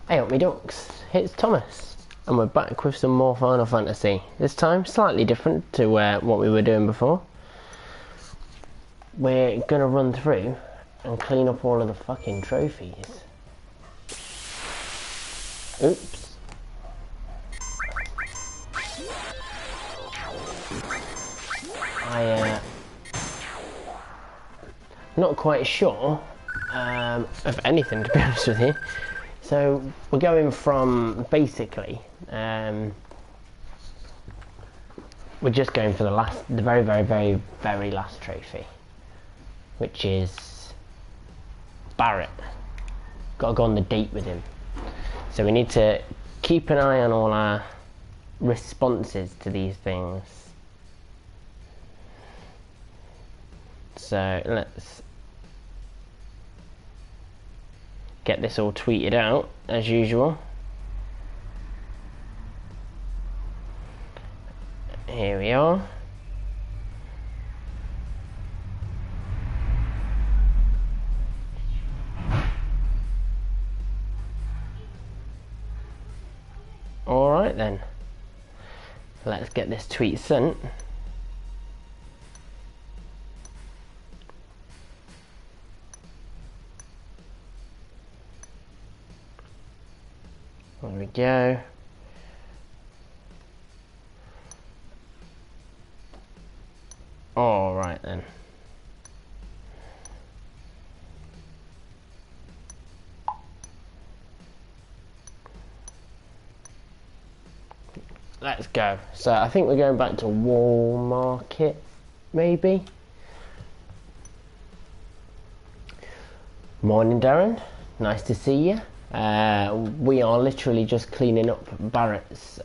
Hey up me ducks, it's Thomas, and we're back with some more Final Fantasy. This time, slightly different to what we were doing before. We're gonna run through and clean up all of the fucking trophies. Oops. Not quite sure of anything, to be honest with you. So we're going from basically, we're just going for the very last trophy, which is Barret. Got to go on the date with him. So we need to keep an eye on all our responses to these things. So let's get this all tweeted out as usual. Here we are. Alright then, let's get this tweet sent. There we go. All right then. Let's go. So I think we're going back to Wall Market, maybe. Morning, Darren. Nice to see you. We are literally just cleaning up Barret's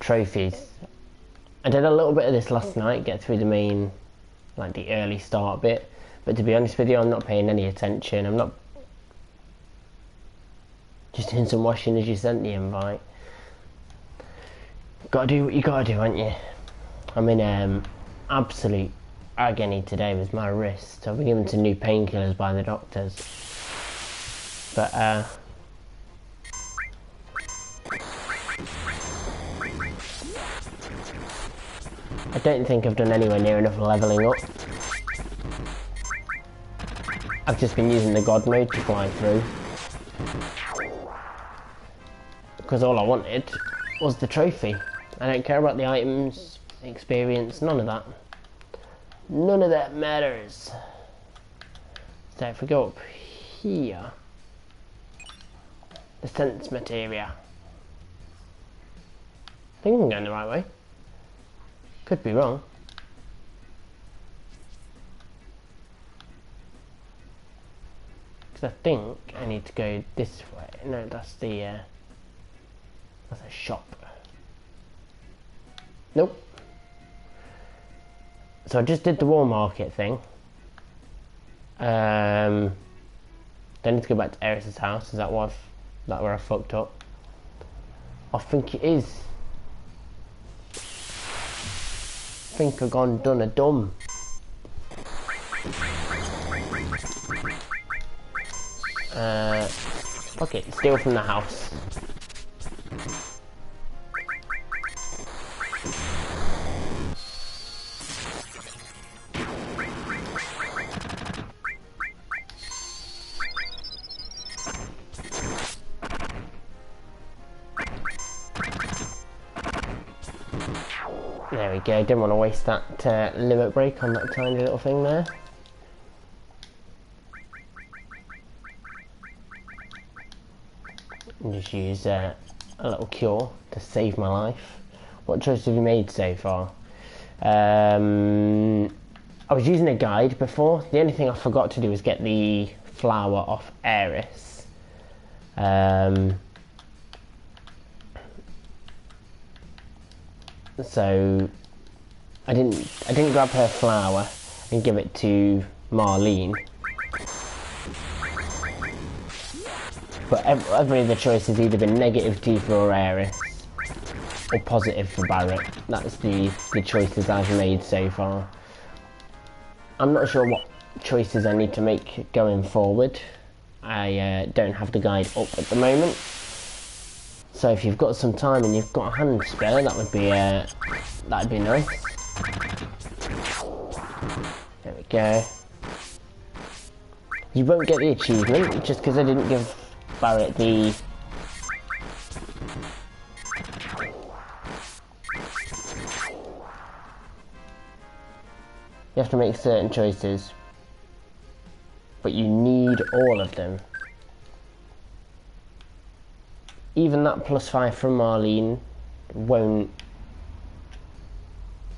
trophies. I did a little bit of this last night, get through the main, like the early start bit, but to be honest with you, I'm not paying any attention. I'm not just doing some washing as you sent the invite. Gotta do what you gotta do, aren't you? I'm in absolute agony today with my wrist. I've been given some new painkillers by the doctors. But I don't think I've done anywhere near enough levelling up. I've just been using the God mode to fly through. Because all I wanted was the trophy. I don't care about the items, experience, none of that. None of that matters. So if we go up here, the sense materia. I think I'm going the right way. Could be wrong. Because I think I need to go this way. No, that's the that's a shop. Nope. So I just did the Wall Market thing. Then I need to go back to Eris's house. Is that what where I fucked up? I think it is. I think I've gone done a dumb. Okay, steal from the house. There we go, didn't want to waste that limit break on that tiny little thing there. And just use a little cure to save my life. What choice have you made so far? I was using a guide before. The only thing I forgot to do was get the flower off Eris. So I didn't grab her flower and give it to Marlene. But every other choice has either been negative Tifa or Eris, or positive for Barret. That's the choices I've made so far. I'm not sure what choices I need to make going forward. I don't have the guide up at the moment. So if you've got some time and you've got a hand spare, that'd be nice. There we go. You won't get the achievement just because I didn't give Barret the... You have to make certain choices, but you need all of them. Even that +5 from Marlene won't...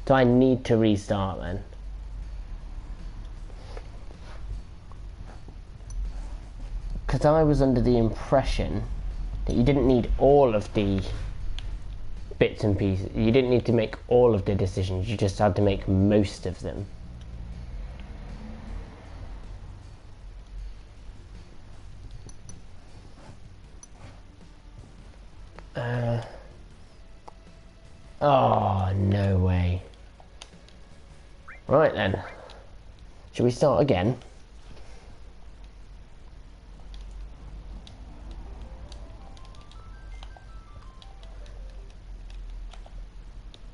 Do I need to restart then? Because I was under the impression that you didn't need all of the bits and pieces. You didn't need to make all of the decisions, you just had to make most of them. Oh, no way. Right then. Shall we start again?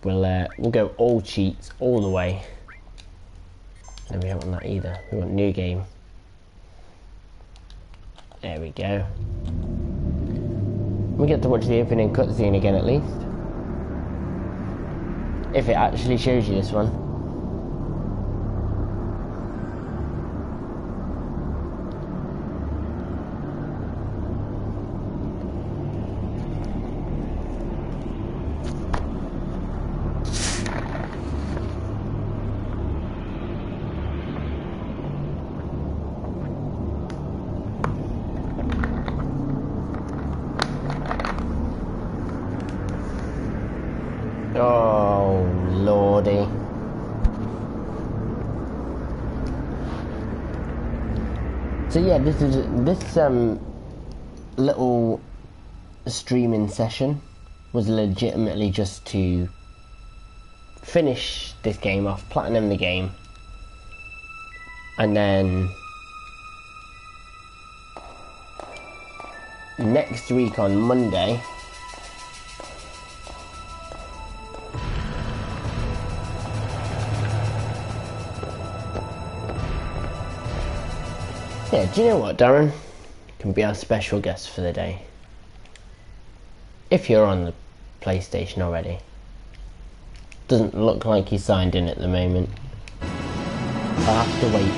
We'll go all cheats all the way. No, we don't want that either. We want new game. There we go. We get to watch the opening cutscene again at least. If it actually shows you this one. Oh, lordy. So yeah, this little streaming session was legitimately just to finish this game off, platinum the game, and then next week on Monday yeah, do you know what, Darren? You can be our special guest for the day. If you're on the PlayStation already. Doesn't look like he's signed in at the moment. I'll have to wait.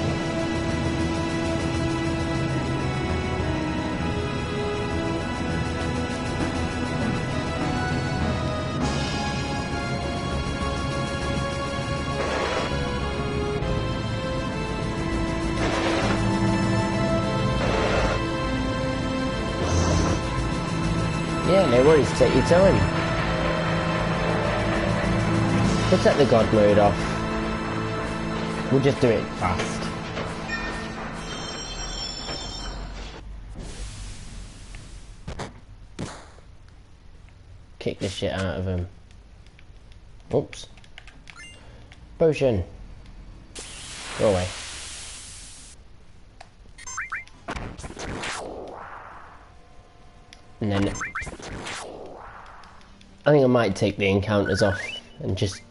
Yeah, no worries, take your time. We'll set the God mode off. We'll just do it fast. Kick the shit out of him. Oops. Potion. Go away. And then I think I might take the encounters off and just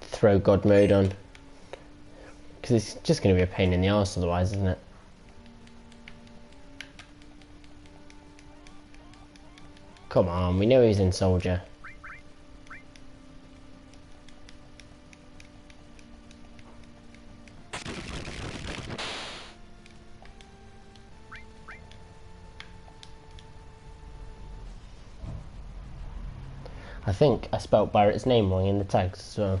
throw God mode on, because it's just going to be a pain in the arse otherwise, isn't it? Come on, we know he's in Soldier. I think I spelt Barret's name wrong in the tags as well.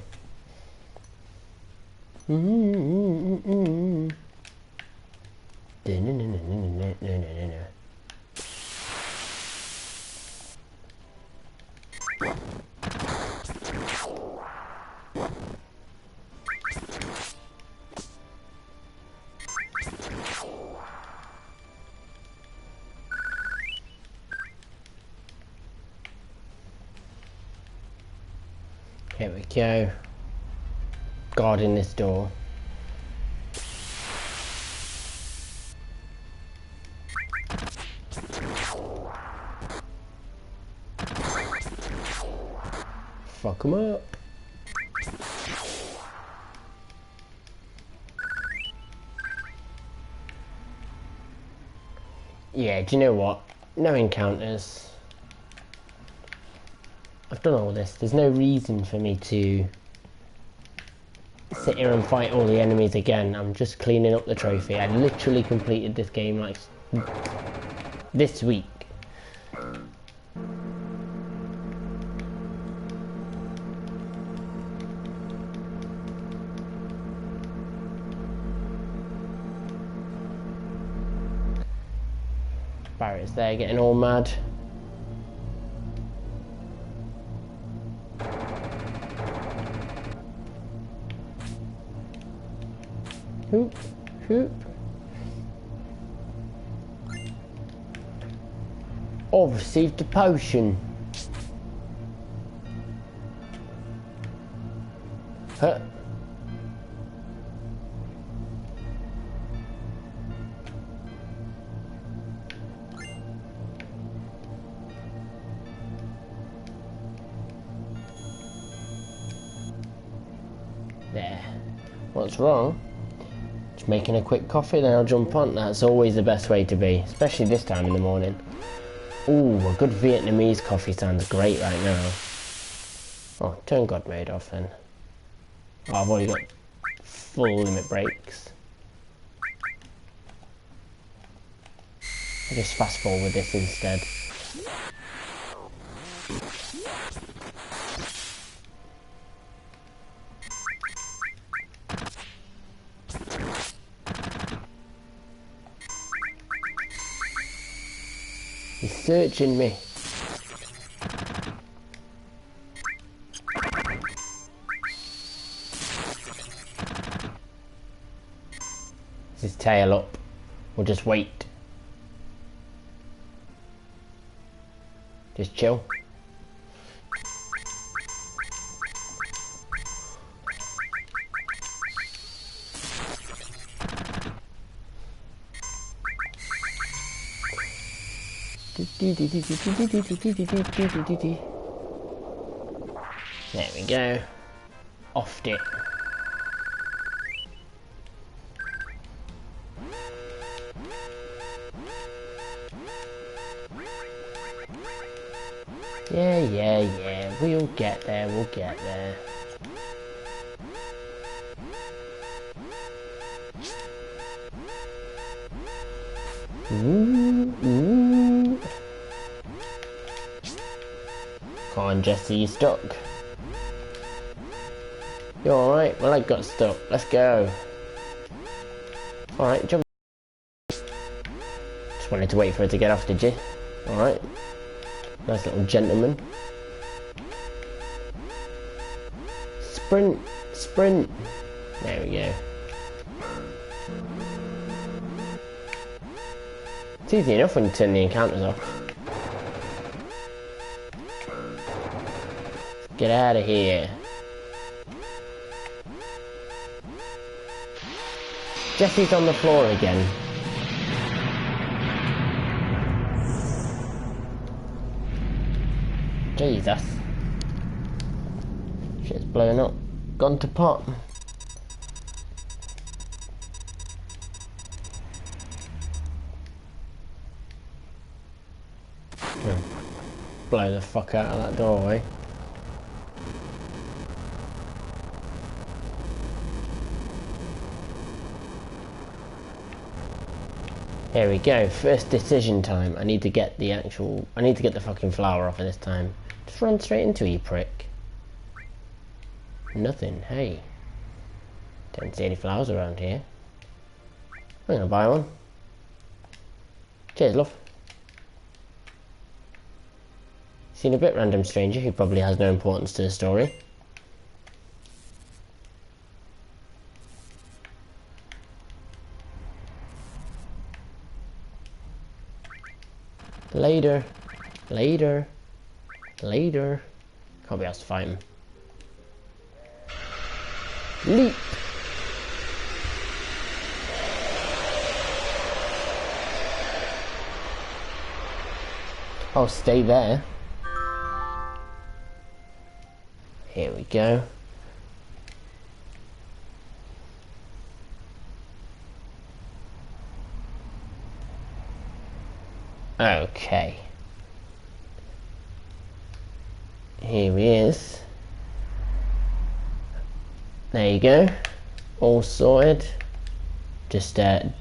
Here we go. Guarding this door. Fuck him up. Yeah, do you know what? No encounters. I've done all this. There's no reason for me to sit here and fight all the enemies again. I'm just cleaning up the trophy. I literally completed this game like this week. Barret's there getting all mad. Hoop, hoop. Oh, I've received a potion. Huh. There. What's wrong? Just making a quick coffee, then I'll jump on. That's always the best way to be, especially this time in the morning. Ooh, a good Vietnamese coffee sounds great right now. Oh, turn God mode off then. Oh, I've already got full limit breaks. I'll just fast forward this instead. He's searching me. Is his tail up? We'll just wait. Just chill. There we go. Offed it. Yeah. We'll get there, we'll get there. Ooh. Come on, Jesse, you stuck. You alright? Well, I got stuck. Let's go. Alright, jump. Just wanted to wait for her to get off, did you? Alright. Nice little gentleman. Sprint. Sprint. There we go. It's easy enough when you turn the encounters off. Get out of here. Jesse's on the floor again. Jesus. Shit's blowing up. Gone to pot. Blow the fuck out of that doorway. Here we go, first decision time. I need to get the fucking flower off of this time. Just run straight into you, prick. Nothing, hey. Don't see any flowers around here. I'm gonna buy one. Cheers, love. Seen a bit random stranger who probably has no importance to the story. Later. Later. Later. Can't be asked to fight him. Leap! Oh, stay there. Here we go. Okay. Here he is. There you go. All sorted. Just there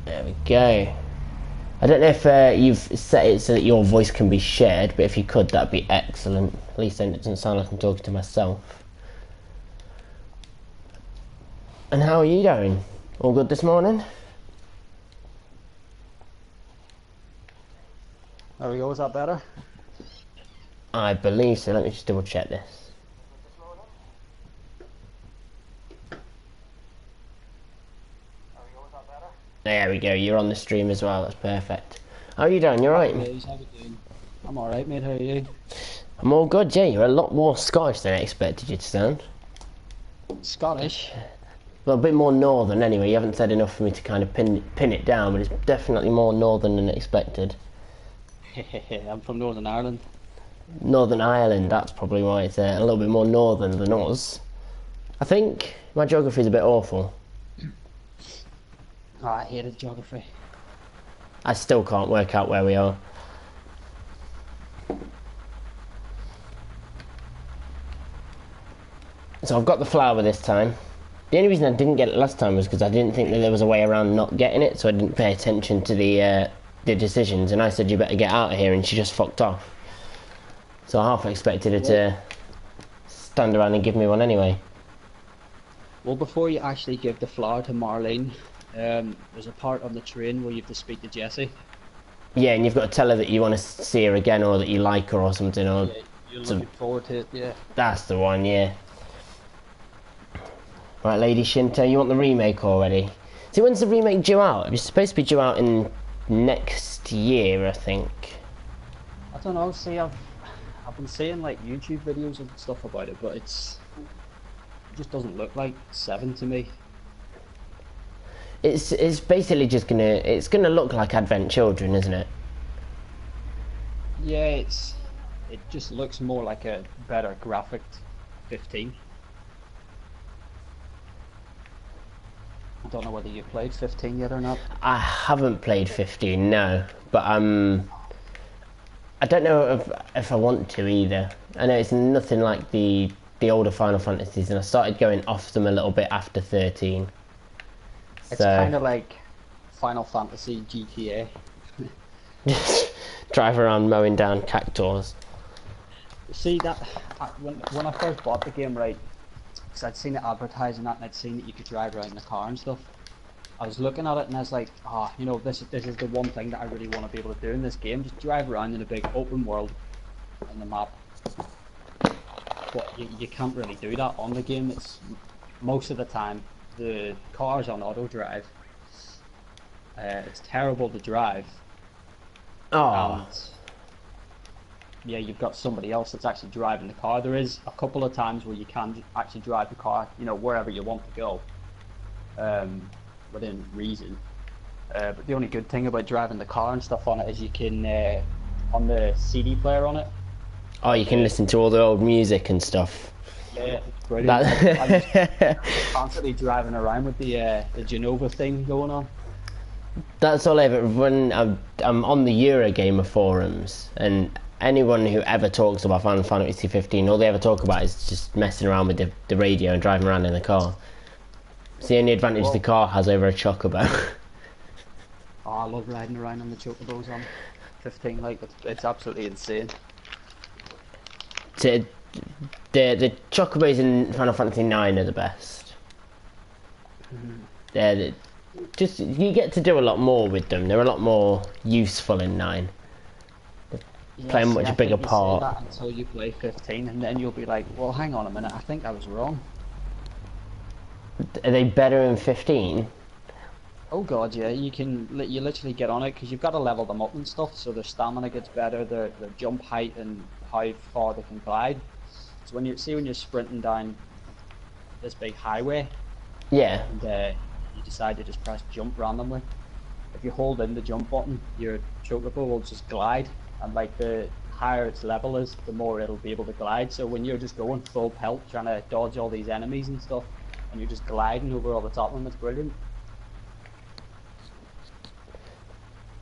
we go. I don't know if you've set it so that your voice can be shared, but if you could, that'd be excellent. At least then it doesn't sound like I'm talking to myself. And how are you doing? All good this morning? There we go, is that better? I believe so. Let me just double check this. There we go, you're on the stream as well, that's perfect. How are you doing? You alright? I'm alright, mate, how are you? I'm all good, yeah. You're a lot more Scottish than I expected you to sound. Scottish? Well, a bit more northern anyway. You haven't said enough for me to kind of pin it down, but it's definitely more northern than expected. I'm from Northern Ireland. Northern Ireland, that's probably why it's a little bit more northern than us. I think my geography's a bit awful. Oh, I hated geography. I still can't work out where we are. So I've got the flower this time. The only reason I didn't get it last time was because I didn't think that there was a way around not getting it, so I didn't pay attention to the decisions, and I said you better get out of here, and she just fucked off. So I half expected her to stand around and give me one anyway. Well, before you actually give the flower to Marlene, there's a part on the train where you have to speak to Jessie. Yeah, and you've got to tell her that you want to see her again, or that you like her or something, or... Yeah, you're looking forward to it, yeah. That's the one, yeah. Right, Lady Shinto, you want the remake already? See, when's the remake due out? It's supposed to be due out in next year, I think. I don't know, see, I've been seeing like YouTube videos and stuff about it, but it just doesn't look like 7 to me. It's basically just gonna look like Advent Children, isn't it? Yeah, it just looks more like a better graphic 15. I don't know whether you played 15 yet or not. I haven't played 15, no, but I don't know if I want to either. I know it's nothing like the older Final Fantasies, and I started going off them a little bit after 13. It's kind of like Final Fantasy GTA. Just drive around mowing down cactuars. See that when I first bought the game, right? Because I'd seen it advertising that, and I'd seen that you could drive around in the car and stuff. I was looking at it and I was like, you know, this is the one thing that I really want to be able to do in this game. Just drive around in a big open world on the map. But you can't really do that on the game. It's most of the time the car's on auto drive. It's terrible to drive. Oh. And yeah, you've got somebody else that's actually driving the car. There is a couple of times where you can actually drive the car, you know, wherever you want to go, within reason. But the only good thing about driving the car and stuff on it is you can, on the CD player on it. Oh, you can listen to all the old music and stuff. Yeah, it's brilliant. I'm constantly driving around with the Genova thing going on. That's all I ever. When I'm on the Eurogamer forums, and anyone who ever talks about Final Fantasy 15, all they ever talk about is just messing around with the radio and driving around in the car. It's the only advantage the car has over a chocobo. Oh, I love riding around on the chocobos on 15. Like it's absolutely insane. The chocobos in Final Fantasy 9 are the best. They're just, you get to do a lot more with them. They're a lot more useful in 9. They play a much bigger part. That until you play 15, and then you'll be like, well, hang on a minute, I think I was wrong. Are they better in 15? Oh god, yeah, you literally get on it, because you've got to level them up and stuff, so their stamina gets better, their jump height and how far they can glide. So when you're sprinting down this big highway, yeah, and you decide to just press jump randomly, if you hold in the jump button, your chocobo will just glide, and like the higher its level is, the more it'll be able to glide. So when you're just going full pelt, trying to dodge all these enemies and stuff, and you're just gliding over all the top of them, it's brilliant.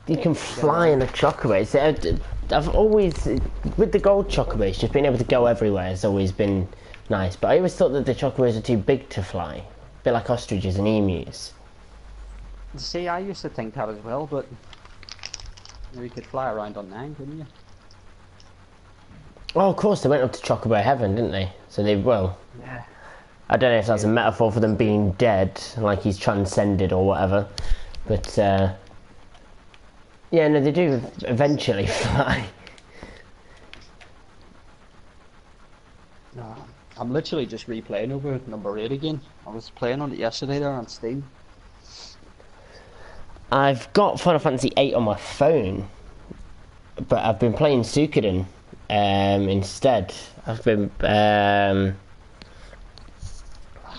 You can fly in a chocobo. So I've always, with the gold chocobos, just being able to go everywhere has always been nice. But I always thought that the chocobos are too big to fly, a bit like ostriches and emus. See, I used to think that as well, but you could fly around on 9, couldn't you? Oh, of course, they went up to chocobo heaven, didn't they? So they, well, Yeah. I don't know if that's a metaphor for them being dead, like he's transcended or whatever. But, yeah, no, they do eventually fly. No, I'm literally just replaying over number 8 again. I was playing on it yesterday there on Steam. I've got Final Fantasy VIII on my phone, but I've been playing Suikoden instead. I've been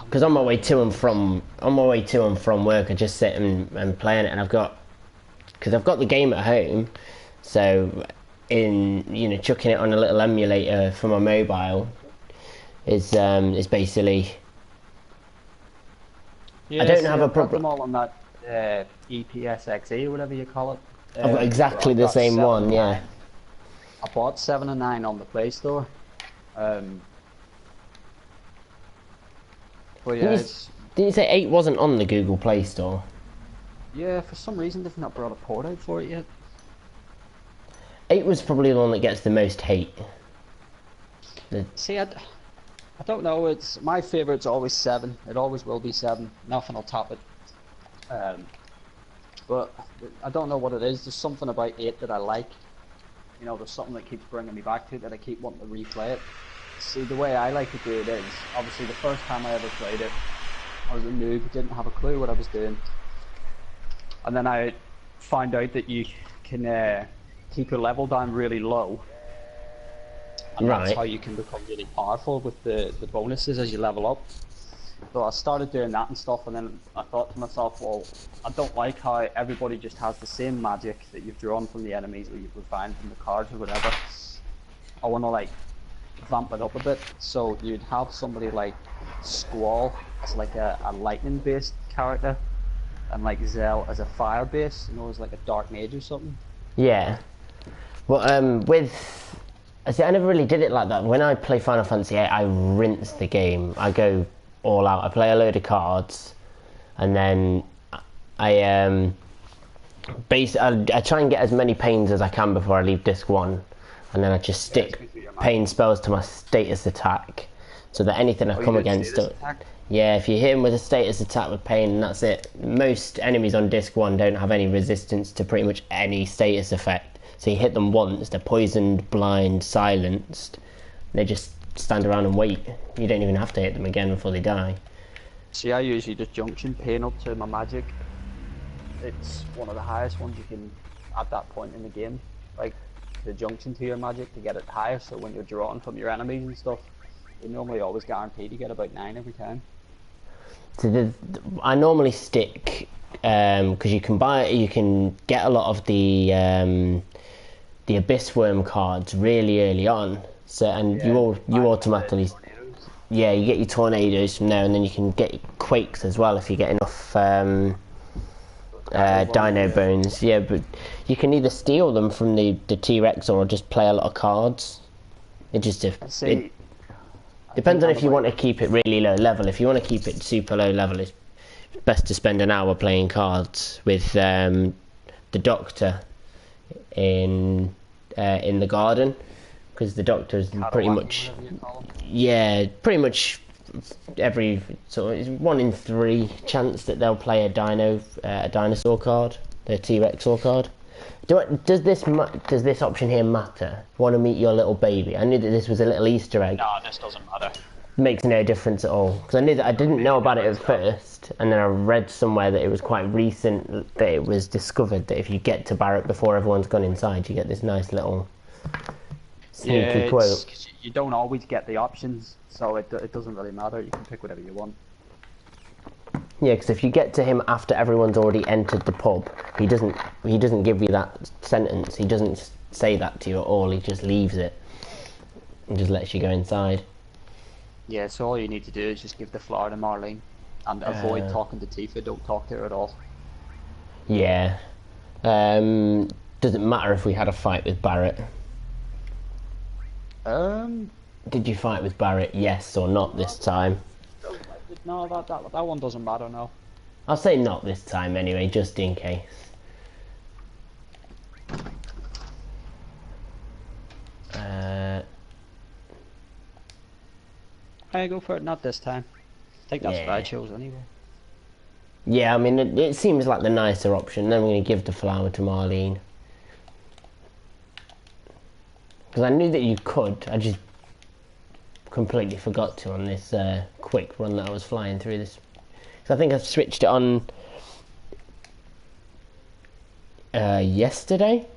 because on my way to and from work, I just sit and play on it, and I've got the game at home, so chucking it on a little emulator for my mobile is basically. Yeah, I don't have a problem. Them all on that EPSXE or whatever you call it. I've got exactly the same one, yeah. I bought 7 and 9 on the Play Store. But yeah, didn't you say 8 wasn't on the Google Play Store? Yeah, for some reason they've not brought a port out for it yet. 8 was probably the one that gets the most hate. See, I don't know. It's my favourite's always 7. It always will be 7. Nothing will top it. But I don't know what it is. There's something about 8 that I like. You know, there's something that keeps bringing me back to it, that I keep wanting to replay it. See, the way I like to do it is, obviously the first time I ever played it, I was a noob, didn't have a clue what I was doing. And then I found out that you can keep your level down really low. And that's how you can become really powerful with the bonuses as you level up. So I started doing that and stuff, and then I thought to myself, well, I don't like how everybody just has the same magic that you've drawn from the enemies or you've refined from the cards or whatever. I want to like vamp it up a bit, so you'd have somebody like Squall as like a lightning based character, and like Zell as a fire base, as like a dark mage or something. Yeah. Well, see, I never really did it like that. When I play Final Fantasy VIII, I rinse the game. I go all out. I play a load of cards, and then I try and get as many pains as I can before I leave disc 1, and then I just stick pain spells to my status attack, so that anything I come against. Yeah, if you hit him with a status attack with pain, and that's it. Most enemies on disc 1 don't have any resistance to pretty much any status effect. So you hit them once, they're poisoned, blind, silenced. They just stand around and wait. You don't even have to hit them again before they die. See, I usually just junction pain up to my magic. It's one of the highest ones you can at that point in the game. Like the junction to your magic to get it higher, so when you're drawing from your enemies and stuff, you're normally always guaranteed to get about 9 every time. So I normally stick because you can get a lot of the Abyss Worm cards really early on. So you automatically you get your tornadoes from there, and then you can get quakes as well if you get enough dino bones. Yeah, but you can either steal them from the T-Rex or just play a lot of cards. It just depends on if you want to keep it really low level. If you want to keep it super low level, it's best to spend an hour playing cards with the Doctor in the garden, because the Doctor is pretty much every sort of 1 in 3 chance that they'll play a dinosaur card, the T-Rex card. Does this option here matter? Want to meet your little baby? I knew that this was a little Easter egg. No, this doesn't matter. Makes no difference at all, because I didn't know about it at first, and then I read somewhere that it was quite recent that it was discovered that if you get to Barret before everyone's gone inside, you get this nice little sneaky quote. You don't always get the options, so it doesn't really matter. You can pick whatever you want. Yeah, because if you get to him after everyone's already entered the pub, he doesn't give you that sentence. He doesn't say that to you at all. He just leaves it and just lets you go inside. Yeah, so all you need to do is just give the flower to Marlene and avoid talking to Tifa. Don't talk to her at all. Yeah. Doesn't matter if we had a fight with Barret. Did you fight with Barret, yes or not this time? No, that one doesn't matter, no. I'll say not this time anyway, just in case. I go for it, not this time. I think that's what I chose anyway. Yeah, I mean, it seems like the nicer option. Then we're going to give the flower to Marlene. Because I knew that you could, I just completely forgot to on this quick run that I was flying through this. Because I think I switched it on yesterday.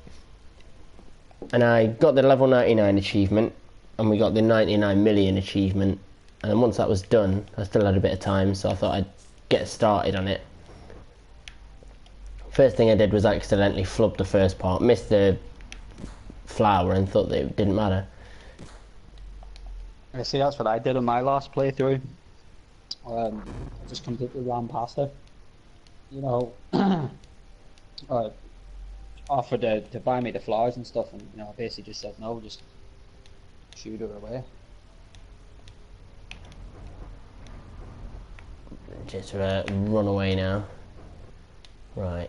And I got the level 99 achievement. And we got the 99 million achievement. And then once that was done, I still had a bit of time, so I thought I'd get started on it. First thing I did was accidentally flub the first part, missed the flower and thought that it didn't matter. I see, that's what I did on my last playthrough. I just completely ran past her. You know, offered to buy me the flowers and stuff, and I basically just said no, just shoot her away. Just run away now. Right.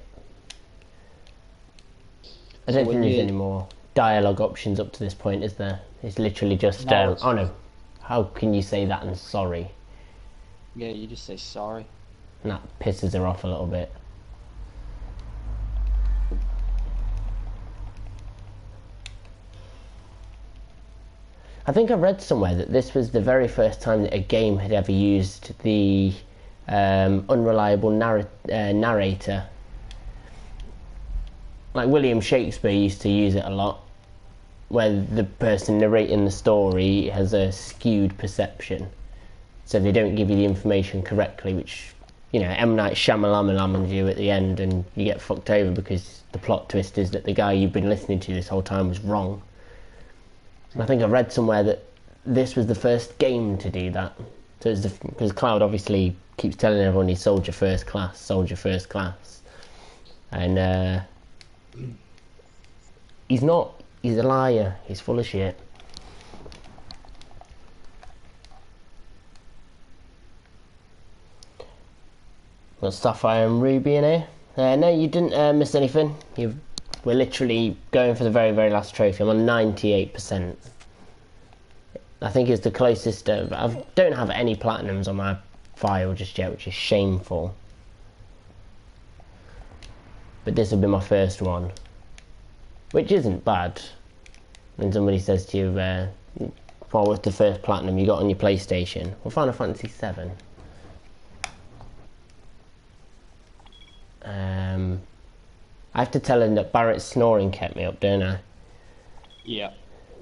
I don't think there's any more dialogue options up to this point, is there? It's literally just, no, oh no, how can you say that and sorry? Yeah, you just say sorry. And that pisses her off a little bit. I think I read somewhere that this was the very first time that a game had ever used the unreliable narrator. Like William Shakespeare used to use it a lot, where the person narrating the story has a skewed perception, so they don't give you the information correctly, which, M. Night Shyamalan you at the end, and you get fucked over because the plot twist is that the guy you've been listening to this whole time was wrong. And I think I read somewhere that this was the first game to do that. So it's because Cloud obviously keeps telling everyone he's soldier first class, and he's not. He's a liar. He's full of shit. Got Sapphire and Ruby in here. No, you didn't miss anything. We're literally going for the very, very last trophy. I'm on 98%. I think it's the closest. I don't have any platinums on my file just yet, which is shameful. But this will be my first one, which isn't bad. When somebody says to you, "What was the first platinum you got on your PlayStation?" Well, Final Fantasy VII. I have to tell him that Barret's snoring kept me up, don't I? Yeah.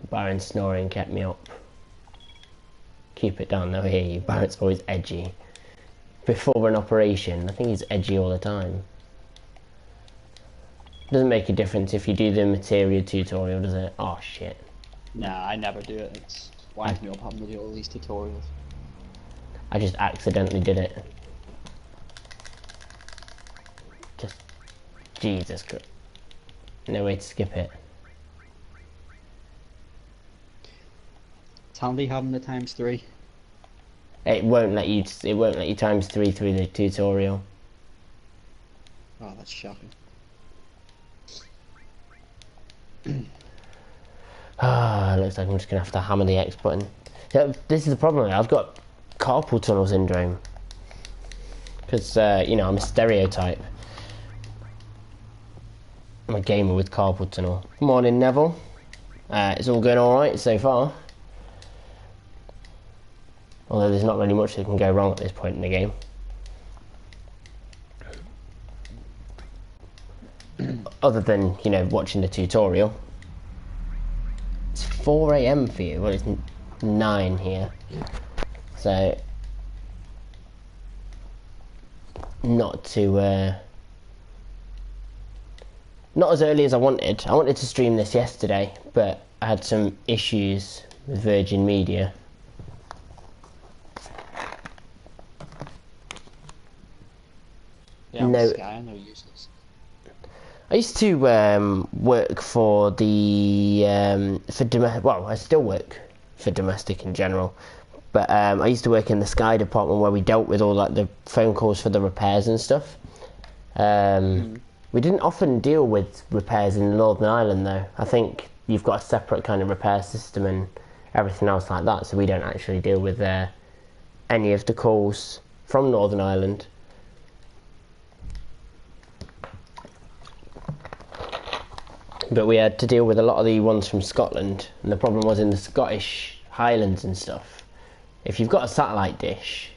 Barret's snoring kept me up. Keep it down, they'll hear you. Barret's always edgy. Before an operation, I think he's edgy all the time. Doesn't make a difference if you do the materia tutorial, does it? Oh shit. Nah, I never do it. It winds me up having to do all these tutorials. I just accidentally did it. Just... Jesus Christ. No way to skip it. It's handy having the ×3. It won't let you ×3 through the tutorial. Oh, that's shocking. Looks like I'm just gonna have to hammer the X button. Yeah, this is the problem. I've got carpal tunnel syndrome because I'm a stereotype. I'm a gamer with carpal tunnel. Morning, Neville. It's all going all right so far. Although there's not really much that can go wrong at this point in the game. Other than, watching the tutorial. It's 4 AM for you. Well, it's 9 here. So, not to Not as early as I wanted. I wanted to stream this yesterday, but I had some issues with Virgin Media. Yeah, No. Sky, they're useless. I used to work for the well, I still work for domestic in general, but I used to work in the Sky department where we dealt with all like the phone calls for the repairs and stuff. We didn't often deal with repairs in Northern Ireland though. I think you've got a separate kind of repair system and everything else like that, so we don't actually deal with any of the calls from Northern Ireland. But we had to deal with a lot of the ones from Scotland, and the problem was in the Scottish Highlands and stuff. If you've got a satellite dish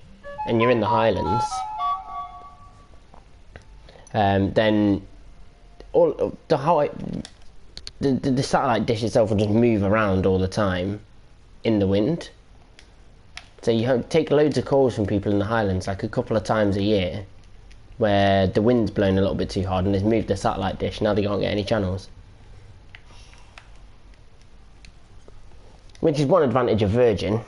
and you're in the Highlands, then all the satellite dish itself will just move around all the time in the wind. So you take loads of calls from people in the Highlands, like a couple of times a year, where the wind's blown a little bit too hard and they've moved the satellite dish. Now they can't get any channels. Which is one advantage of Virgin.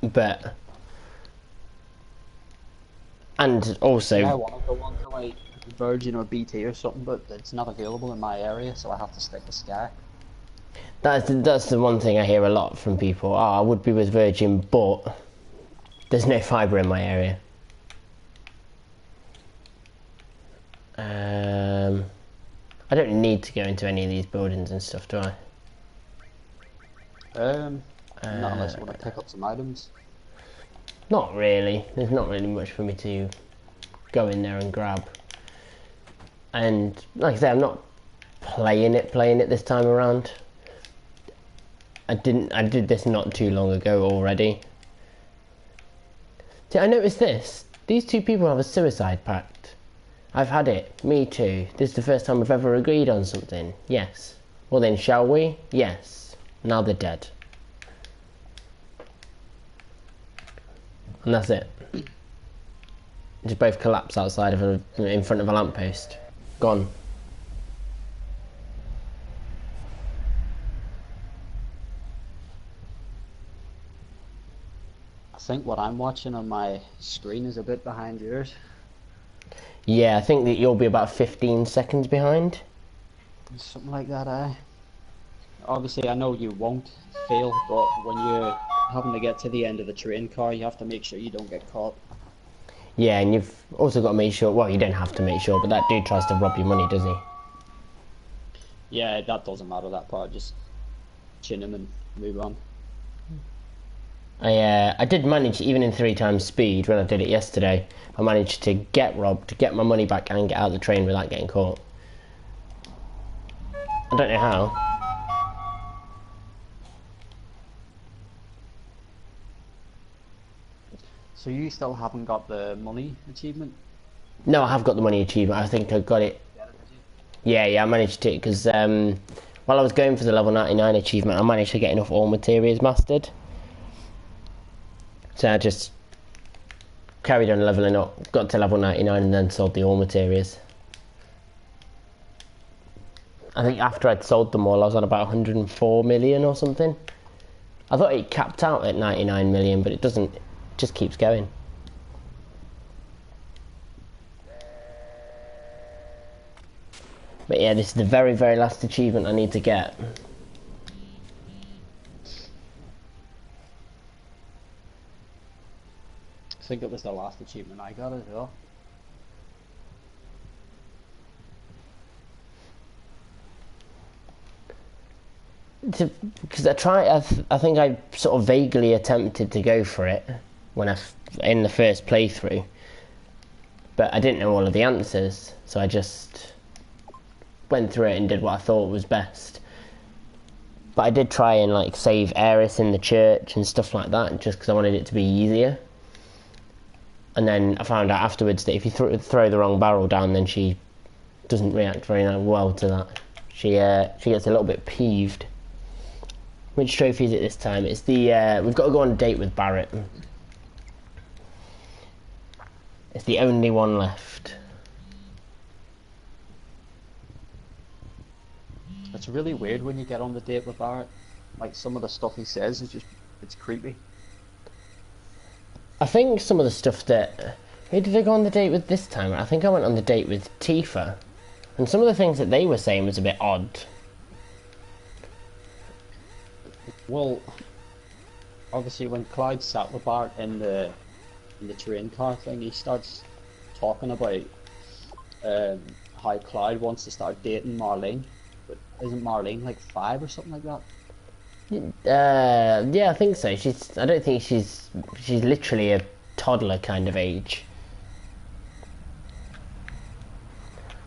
But... And also... Yeah, I want to go on to like Virgin or BT or something, but it's not available in my area, so I have to stick to Sky. That's the one thing I hear a lot from people. Oh, I would be with Virgin, but there's no fibre in my area. I don't need to go into any of these buildings and stuff, do I? Not unless you want to pick up some items. Not really. There's not really much for me to go in there and grab. And like I say, I'm not playing it this time around. I did this not too long ago already. See, I noticed this. These two people have a suicide pact. I've had it. Me too. This is the first time we've ever agreed on something. Yes. Well then, shall we? Yes. Now they're dead. And that's it. Just both collapse outside of in front of a lamppost. Gone. I think what I'm watching on my screen is a bit behind yours. Yeah, I think that you'll be about 15 seconds behind. Something like that, Obviously, I know you won't fail, but when you're having to get to the end of the train car, you have to make sure you don't get caught. Yeah, and you've also got to make sure, well, you don't have to make sure, but that dude tries to rob your money, does he? Yeah, that doesn't matter, that part. Just chin him and move on. I did manage, even in 3 times speed, when I did it yesterday, I managed to get robbed, get my money back and get out of the train without getting caught. I don't know how. So you still haven't got the money achievement? No, I have got the money achievement. I think I got it. Yeah, I managed to, because while I was going for the level 99 achievement, I managed to get enough all materials mastered. So I just carried on leveling up, got to level 99 and then sold the all materials. I think after I'd sold them all, I was on about 104 million or something. I thought it capped out at 99 million, but it doesn't. It just keeps going. But yeah, this is the very, very last achievement I need to get. I think it was the last achievement I got as well. Because I think I sort of vaguely attempted to go for it when in the first playthrough, but I didn't know all of the answers, so I just went through it and did what I thought was best. But I did try and like save Eris in the church and stuff like that, just because I wanted it to be easier. And then I found out afterwards that if you throw the wrong barrel down, then she doesn't react very well to that. She gets a little bit peeved. Which trophy is it this time? It's the we've got to go on a date with Barret. It's the only one left. It's really weird when you get on the date with Barret. Like some of the stuff he says is it's creepy. I think some of the stuff that... Who did I go on the date with this time? I think I went on the date with Tifa. And some of the things that they were saying was a bit odd. Well, obviously when Clyde sat with Barret in the train car thing, he starts talking about how Clyde wants to start dating Marlene. But isn't Marlene like 5 or something like that? Yeah, I think so. I don't think she's literally a toddler kind of age.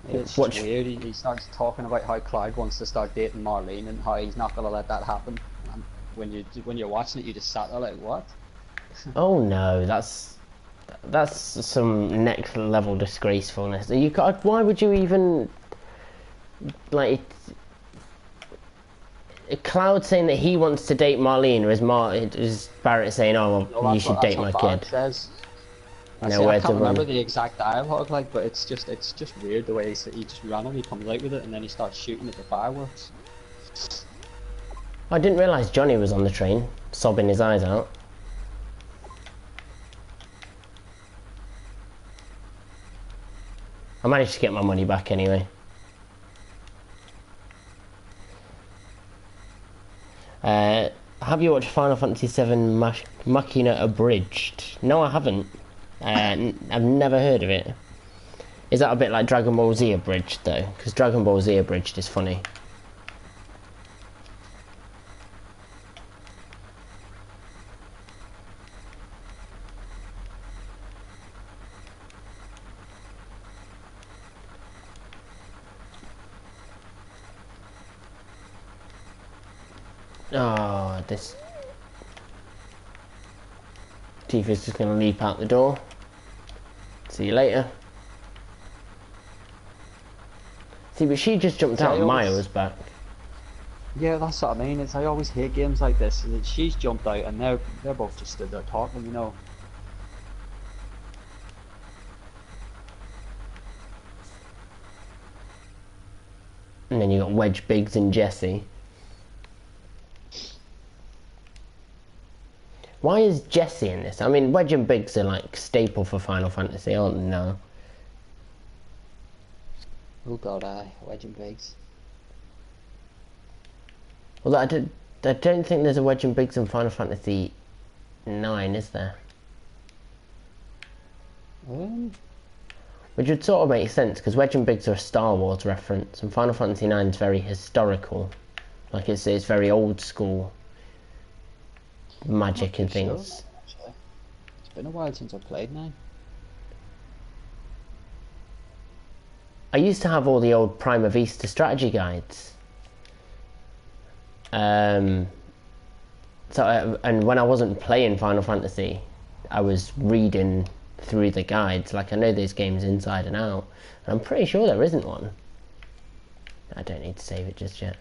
It's just weird. He starts talking about how Clyde wants to start dating Marlene and how he's not going to let that happen. And when you're watching it, you just sat there like, what? Oh no, that's some next level disgracefulness. Why would you even like? Cloud saying that he wants to date Marlene, or is Barret saying, "Oh, well, No, you should date my kid"? Says. I can't remember the exact dialogue, like, but it's just weird the way he just randomly comes out with it and then he starts shooting at the fireworks. I didn't realise Johnny was on the train, sobbing his eyes out. I managed to get my money back anyway. Have you watched Final Fantasy VII Machina Abridged? No, I haven't. I've never heard of it. Is that a bit like Dragon Ball Z Abridged though? Because Dragon Ball Z Abridged is funny. Oh, this Tifa's just gonna leap out the door. See you later. See, but she just jumped out miles back. Yeah, that's what I mean. I always hate games like this. She's jumped out and they're both just stood there talking, you know. And then you got Wedge, Biggs, and Jesse. Why is Jesse in this? I mean, Wedge and Biggs are like staple for Final Fantasy, aren't they now? Oh god, Wedge and Biggs. Well, I don't think there's a Wedge and Biggs in Final Fantasy 9, is there? Which would sort of make sense, because Wedge and Biggs are a Star Wars reference, and Final Fantasy 9 is very historical. Like, it's very old school. Magic and things. Sure, it's been a while since I played now. I used to have all the old Prima Vista strategy guides. And when I wasn't playing Final Fantasy, I was reading through the guides. Like, I know these games inside and out, and I'm pretty sure there isn't one. I don't need to save it just yet.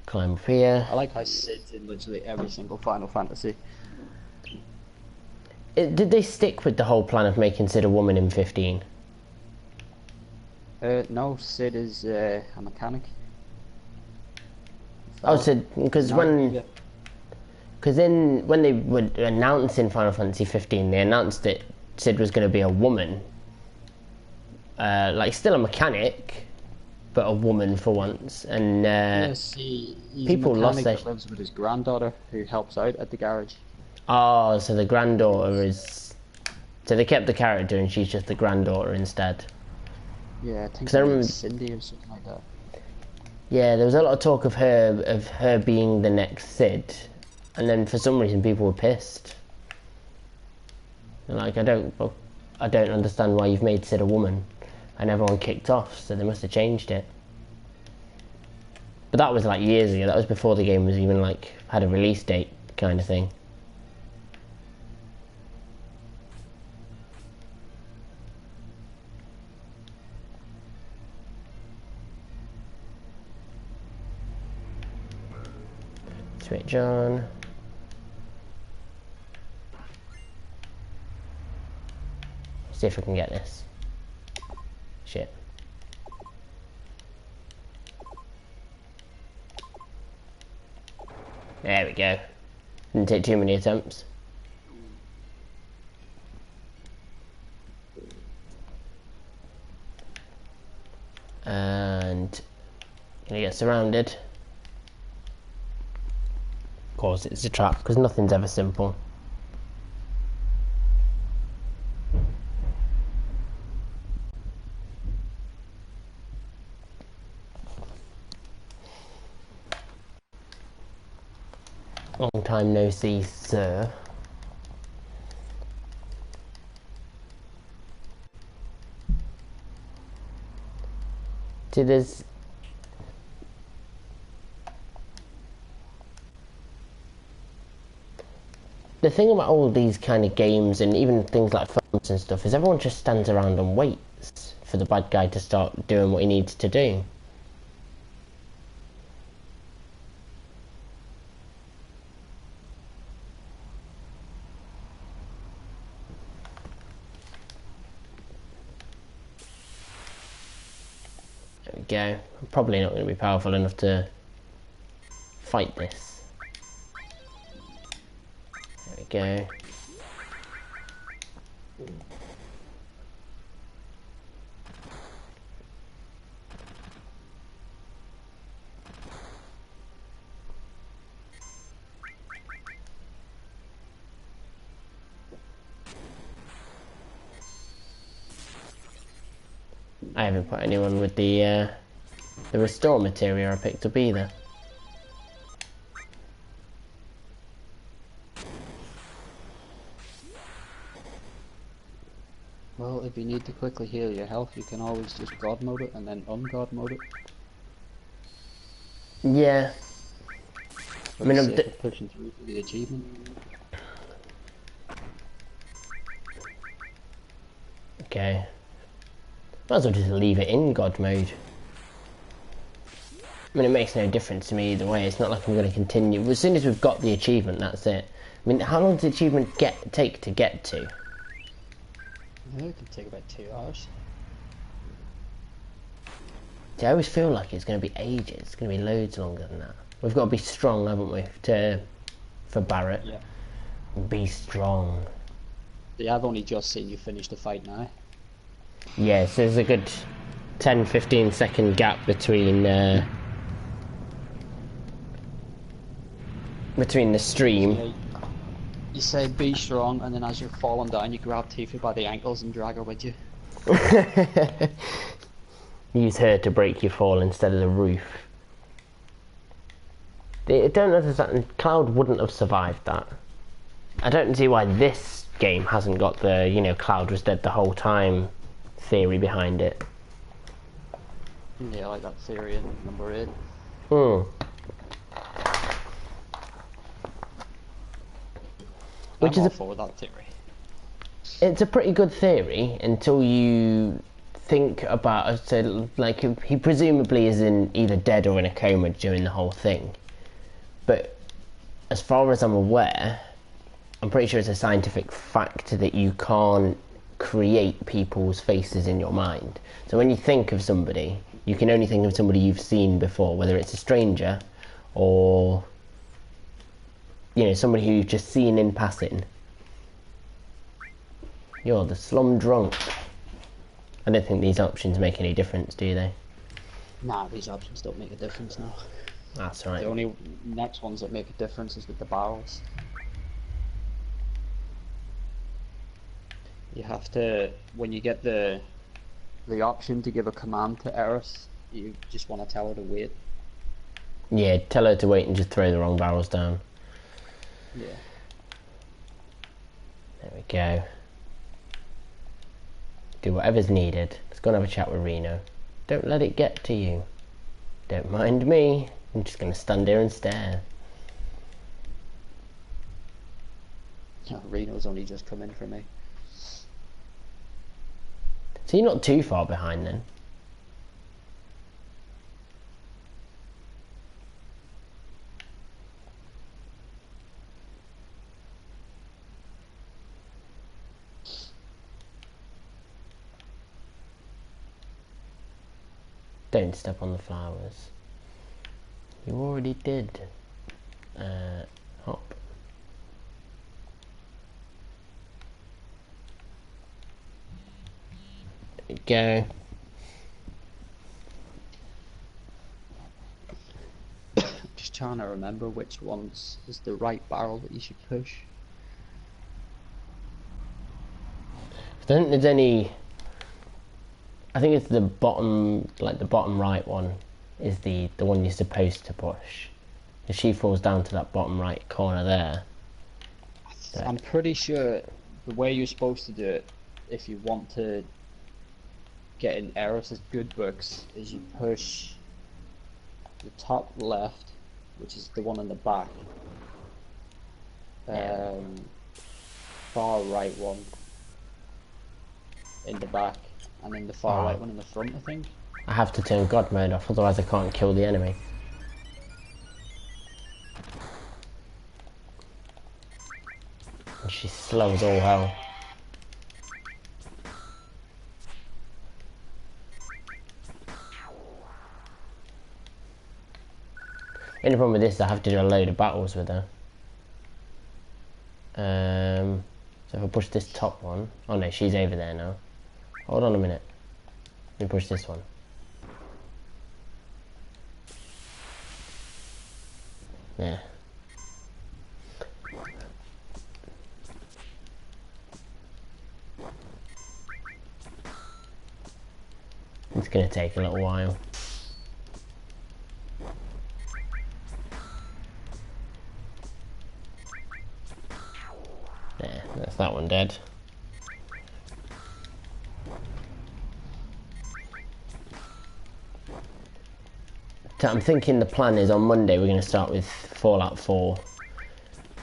Climb up here. I like how Sid's in literally every single Final Fantasy. Did they stick with the whole plan of making Sid a woman in 15? No, Sid is a mechanic. Oh, Sid, because when they were announcing Final Fantasy 15, they announced that Sid was going to be a woman. Like, still a mechanic, but a woman for once. And yes, he's people a lost mechanic their... that lives with his granddaughter, who helps out at the garage. Oh, so the granddaughter is... So they kept the character and she's just the granddaughter instead. Yeah, I think it's Cindy or something like that. Yeah, there was a lot of talk of her being the next Sid, and then for some reason people were pissed. Like, I don't understand why you've made Sid a woman, and everyone kicked off. So they must have changed it. But that was like years ago. That was before the game was even like had a release date kind of thing. Switch on. See if I can get this. Shit. There we go. Didn't take too many attempts. And gonna get surrounded. Of course, it's a trap because nothing's ever simple. Long time no see, sir. There's the thing about all these kind of games and even things like films and stuff is everyone just stands around and waits for the bad guy to start doing what he needs to do. There we go. I'm probably not going to be powerful enough to fight this. There we go. I haven't put anyone with the restore material I picked up either. Well, if you need to quickly heal your health, you can always just God mode it and then un-God mode it. Yeah. I mean, I'm pushing through for the achievement. Okay. Might as well just leave it in God mode. I mean, it makes no difference to me either way. It's not like I'm going to continue. As soon as we've got the achievement, that's it. I mean, how long does the achievement take to get to? Yeah, it can take about 2 hours. See, I always feel like it's going to be ages. It's going to be loads longer than that. We've got to be strong, haven't we, for Barret? Yeah. Be strong. Yeah, I've only just seen you finish the fight now. Yeah, so there's a good 10-15 second gap between the stream. Yeah, you say be strong, and then as you're falling down, you grab Tifa by the ankles and drag her with you. Use her to break your fall instead of the roof. I don't understand. Cloud wouldn't have survived that. I don't see why this game hasn't got the, you know, Cloud was dead the whole time theory behind it. Yeah, I like that theory in number 8. Which is for that theory. It's a pretty good theory until you think about, so like he presumably is in either dead or in a coma during the whole thing. But as far as I'm aware, I'm pretty sure it's a scientific fact that you can't create people's faces in your mind. So when you think of somebody, you can only think of somebody you've seen before, whether it's a stranger or, you know, somebody who you've just seen in passing. You're the slum drunk. I don't think these options make any difference, do they? Nah, these options don't make a difference now. That's right. The only next ones that make a difference is with the barrels. You have to, when you get the option to give a command to Eris, you just want to tell her to wait. Yeah, tell her to wait and just throw the wrong barrels down. Yeah. There we go. Do whatever's needed. Let's go and have a chat with Reno. Don't let it get to you. Don't mind me. I'm just going to stand here and stare. Reno's only just come in for me. So you're not too far behind then? Don't step on the flowers. You already did. Hop. There we go. Just trying to remember which ones is the right barrel that you should push. I don't think there's any. I think it's the bottom, like the bottom right one, is the one you're supposed to push. If she falls down to that bottom right corner there. I'm pretty sure the way you're supposed to do it, if you want to get in Eris's good books, is you push the top left, which is the one in the back, far right one in the back, and then the far right one in the front, I think. I have to turn God mode off, otherwise I can't kill the enemy. And she's slow as all hell. The only problem with this is I have to do a load of battles with her. So if I push this top one, oh no, she's over there now. Hold on a minute. Let me push this one. Yeah. It's gonna take a little while. There, that's that one dead. So I'm thinking the plan is on Monday we're going to start with Fallout 4.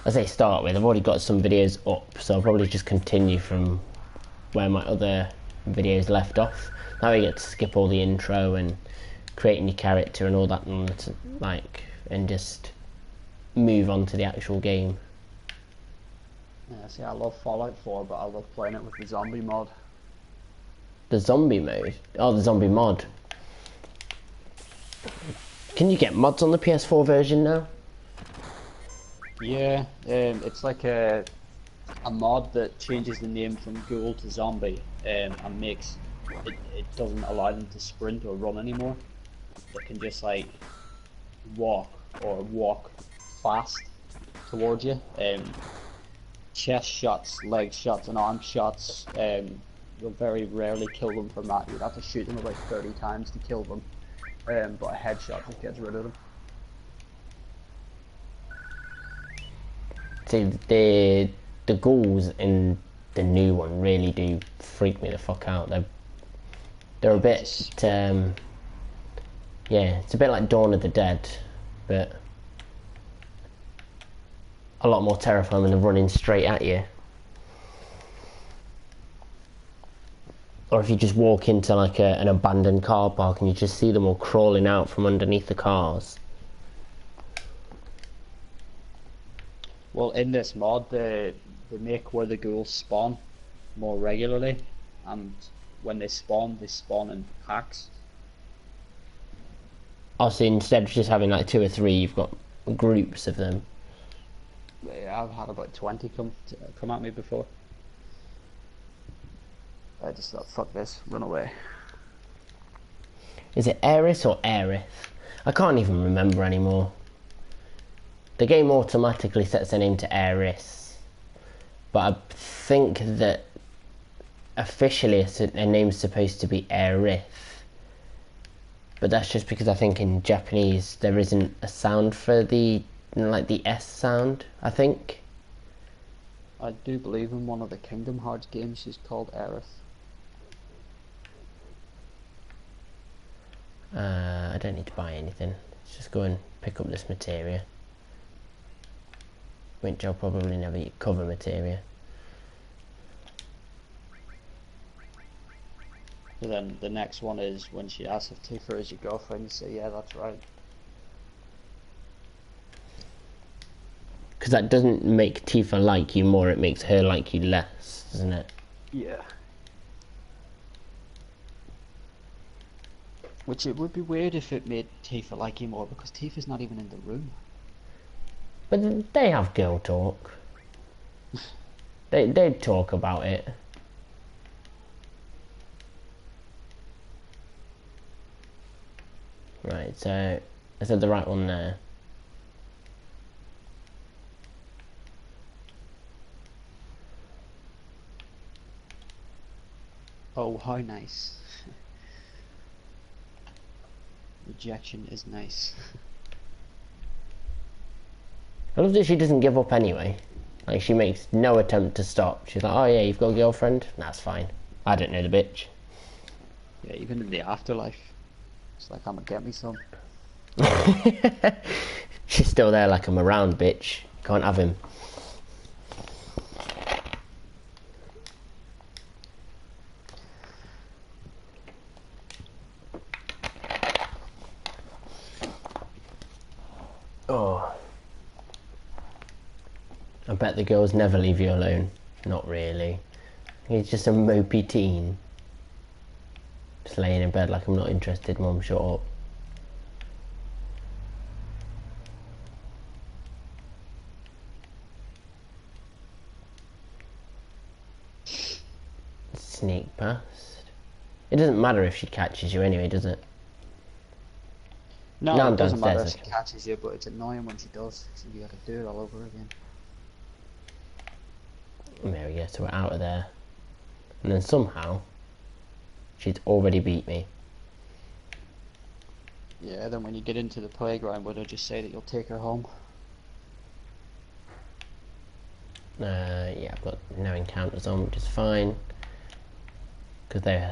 I say start with, I've already got some videos up, so I'll probably just continue from where my other videos left off. Now we get to skip all the intro and creating your character and all that, and just move on to the actual game. Yeah, see, I love Fallout 4, but I love playing it with the zombie mod. The zombie mode? Oh, the zombie mod. Can you get mods on the PS4 version now? Yeah, it's like a mod that changes the name from ghoul to zombie, and makes it doesn't allow them to sprint or run anymore. They can just like walk fast towards you. Chest shots, leg shots, and arm shots. You'll very rarely kill them from that. You'd have to shoot them about 30 times to kill them. But a headshot just gets rid of them. See, the ghouls in the new one really do freak me the fuck out. They're a bit, yeah, it's a bit like Dawn of the Dead, but a lot more terrifying when they're running straight at you. Or if you just walk into like an abandoned car park and you just see them all crawling out from underneath the cars. Well, in this mod, they make where the ghouls spawn more regularly, and when they spawn in packs. Also, instead of just having like 2 or 3, you've got groups of them. Yeah, I've had about 20 come at me before. I just thought, fuck this, run away. Is it Eris or Aerith? I can't even remember anymore. The game automatically sets their name to Eris, but I think that officially a name's supposed to be Aerith. But that's just because I think in Japanese there isn't a sound for the S sound, I think. I do believe in one of the Kingdom Hearts games she's called Aerith. I don't need to buy anything. Let's just go and pick up this materia, which I'll probably never cover materia. But then the next one is when she asks if Tifa is your girlfriend, you say, yeah, that's right. Because that doesn't make Tifa like you more, it makes her like you less, doesn't it? Yeah. Which it would be weird if it made Tifa like you more, because Tifa's not even in the room. But they have girl talk. They talk about it. Right, so I said the right one there. Oh, how nice. Rejection is nice. I love that she doesn't give up anyway. Like, she makes no attempt to stop. She's like, oh yeah, you've got a girlfriend? That's fine. I don't know the bitch. Yeah, even in the afterlife. It's like, I'm gonna get me some. She's still there like, I'm around, bitch. Can't have him. Oh. I bet the girls never leave you alone. Not really. He's just a mopey teen. Just laying in bed like, I'm not interested, Mum, shut up. Sneak past. It doesn't matter if she catches you anyway, does it? No, No, I'm it doesn't matter if downstairs. she catches you, but it's annoying when she does. So you gotta do it all over again. There we go, so we're out of there. And then somehow, she's already beat me. Yeah, then when you get into the playground, would I just say that you'll take her home? Yeah, I've got no encounters on, which is fine. Because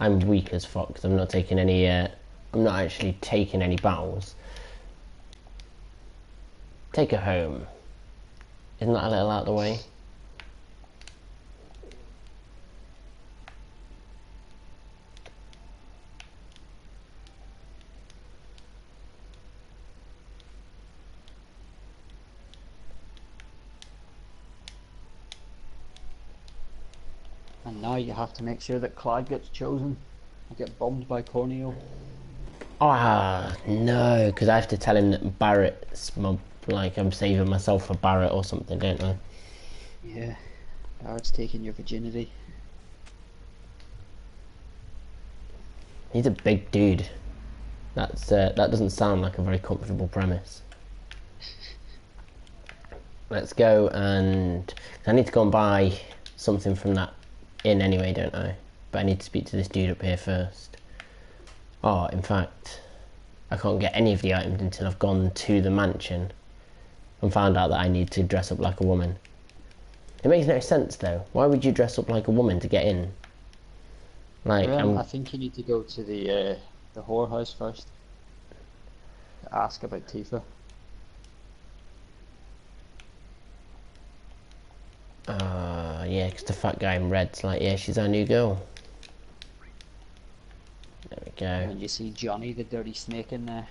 I'm weak as fuck, because I'm not taking any, I'm not actually taking any battles. Take her home. Isn't that a little out of the way? And now you have to make sure that Clyde gets chosen. I get bombed by Corneo. Ah, no, because I have to tell him that Barret's my, like, I'm saving myself for Barret or something, don't I? Yeah, Barrett's taking your virginity. He's a big dude. That doesn't sound like a very comfortable premise. Let's go, and I need to go and buy something from that inn anyway, don't I? But I need to speak to this dude up here first. Oh, in fact, I can't get any of the items until I've gone to the mansion and found out that I need to dress up like a woman. It makes no sense though. Why would you dress up like a woman to get in? Like, I think you need to go to the whorehouse first. To ask about Tifa. yeah, because the fat guy in red's like, yeah, she's our new girl. There we go. And you see Johnny, the dirty snake, in there.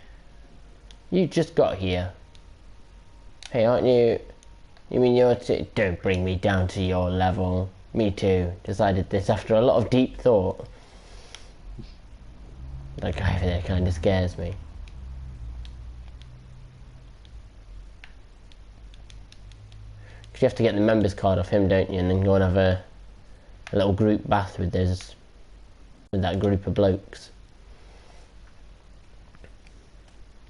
You just got here. Hey, aren't you... You mean you're... Don't bring me down to your level. Me too. Decided this after a lot of deep thought. That guy over there kind of scares me. Because you have to get the members card off him, don't you? And then go and have a little group bath with that group of blokes.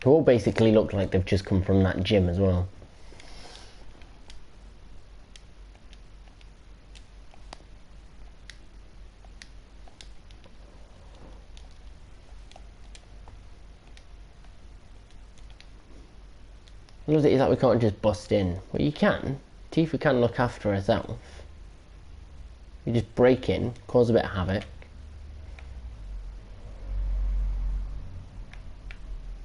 Who all basically look like they've just come from that gym as well. What is it that we can't just bust in? Well, you can. Tifa can look after herself. You just break in, cause a bit of havoc.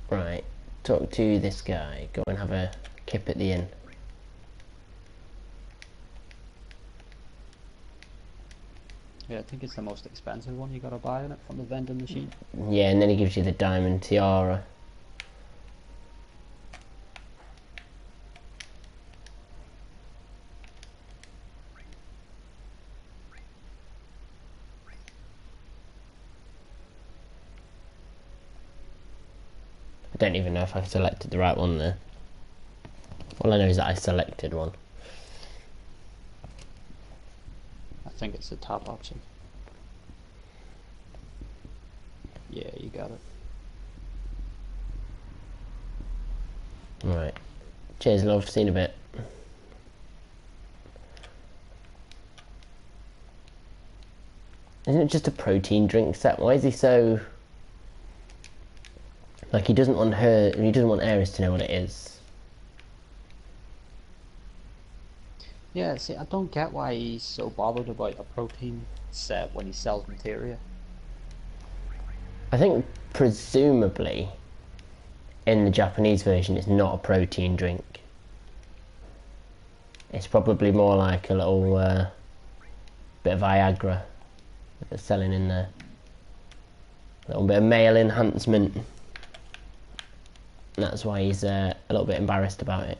Right, talk to this guy. Go and have a kip at the inn. Yeah, I think it's the most expensive one. You gotta buy it from the vending machine. Yeah, and then he gives you the diamond tiara. I don't even know if I've selected the right one there. All I know is that I selected one. I think it's the top option. Yeah, you got it. Right. Cheers, love. See you in a bit. Isn't it just a protein drink set? Why is he so... Like, he doesn't want her... He doesn't want Ares to know what it is. Yeah, see, I don't get why he's so bothered about a protein set when he sells materia. I think, presumably, in the Japanese version, it's not a protein drink. It's probably more like a little bit of Viagra that they're selling in there. A little bit of male enhancement. And that's why he's a little bit embarrassed about it.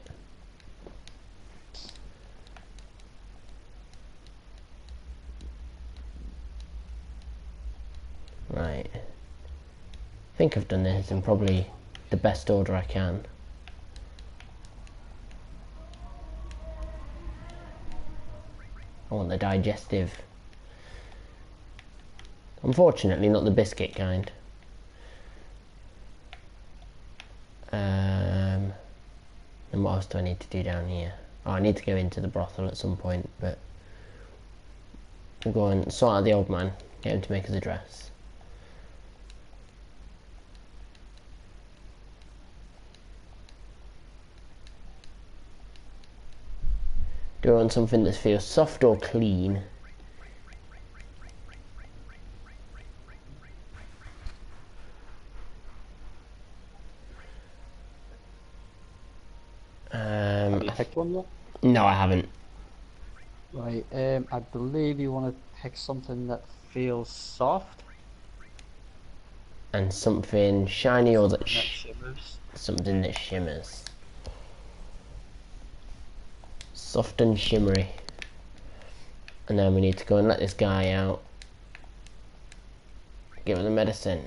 Right. I think I've done this in probably the best order I can. I want the digestive. Unfortunately, not the biscuit kind. And what else do I need to do down here? Oh, I need to go into the brothel at some point, but we'll go and sort out the old man, get him to make his address. Do I want something that feels soft or clean? Have you picked one yet? No, I haven't. Right, I believe you want to pick something that feels soft. And something shiny or that shimmers. Something that shimmers. Soft and shimmery. And then we need to go and let this guy out. Give him the medicine.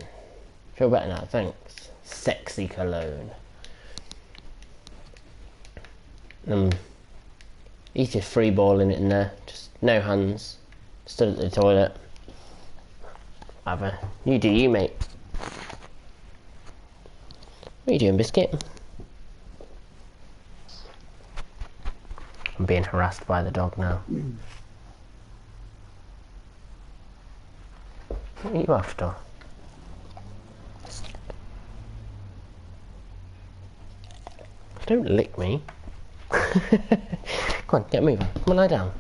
Feel better now, thanks. Sexy cologne. He's just free balling it in there. Just no hands. Stood at the toilet. Whatever. You do you, mate. What are you doing, Biscuit? I'm being harassed by the dog now. What are you after? Don't lick me. Come on, get moving. Come on, lie down.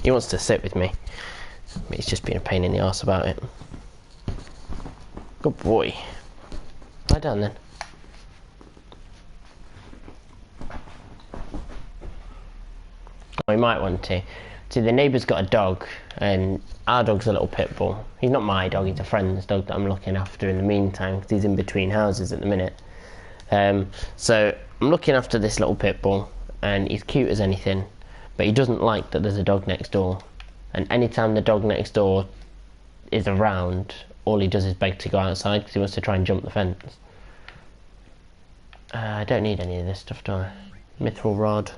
He wants to sit with me. But he's just being a pain in the arse about it. Good boy. Lie down then. Oh, he might want to. See, the neighbour's got a dog, and our dog's a little pit bull. He's not my dog, he's a friend's dog that I'm looking after in the meantime, because he's in between houses at the minute. So I'm looking after this little pit bull, and he's cute as anything, but he doesn't like that there's a dog next door. And anytime the dog next door is around, all he does is beg to go outside because he wants to try and jump the fence. I don't need any of this stuff, do I? Mithril rod.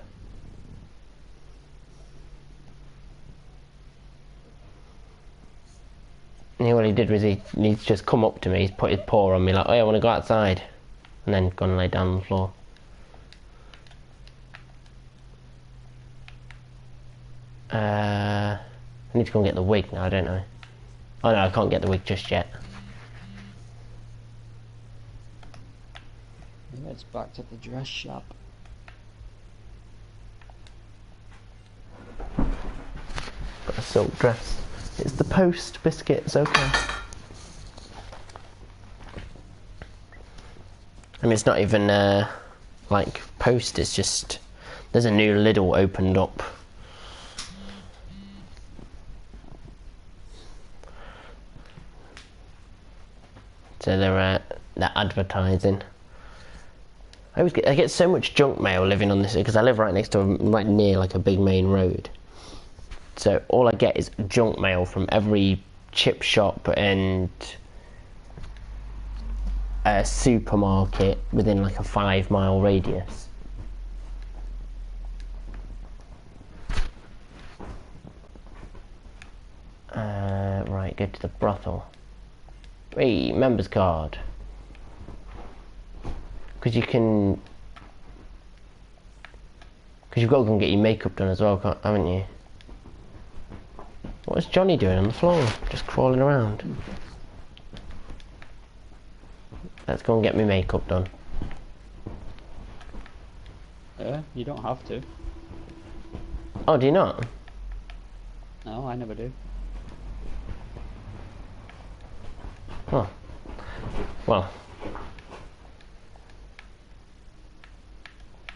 And what he did was he's just come up to me, he's put his paw on me like, oh, I want to go outside. And then gone and lay down on the floor. I need to go and get the wig now, don't I? Oh no, I can't get the wig just yet. Let's back to the dress shop. Got a silk dress. It's the post, Biscuit, it's okay. I mean, it's not even like post, it's just there's a new Lidl opened up. So they're advertising. I get so much junk mail living on this because I live right next to right near like a big main road. So all I get is junk mail from every chip shop and a supermarket within like a 5-mile radius. Right, go to the brothel. Hey, members card. Because you've got to go and get your makeup done as well, haven't you? What's Johnny doing on the floor? Just crawling around. Let's go and get my makeup done. Yeah, you don't have to. Oh, do you not? No, I never do. Oh. Well.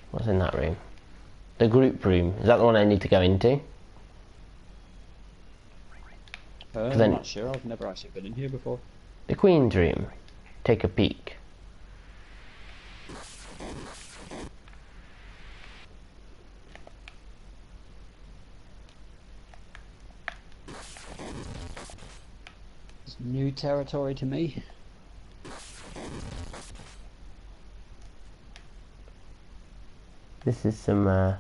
What's in that room? The group room. Is that the one I need to go into? I'm not sure. I've never actually been in here before. The Queen's room. Take a peek. It's new territory to me. This is some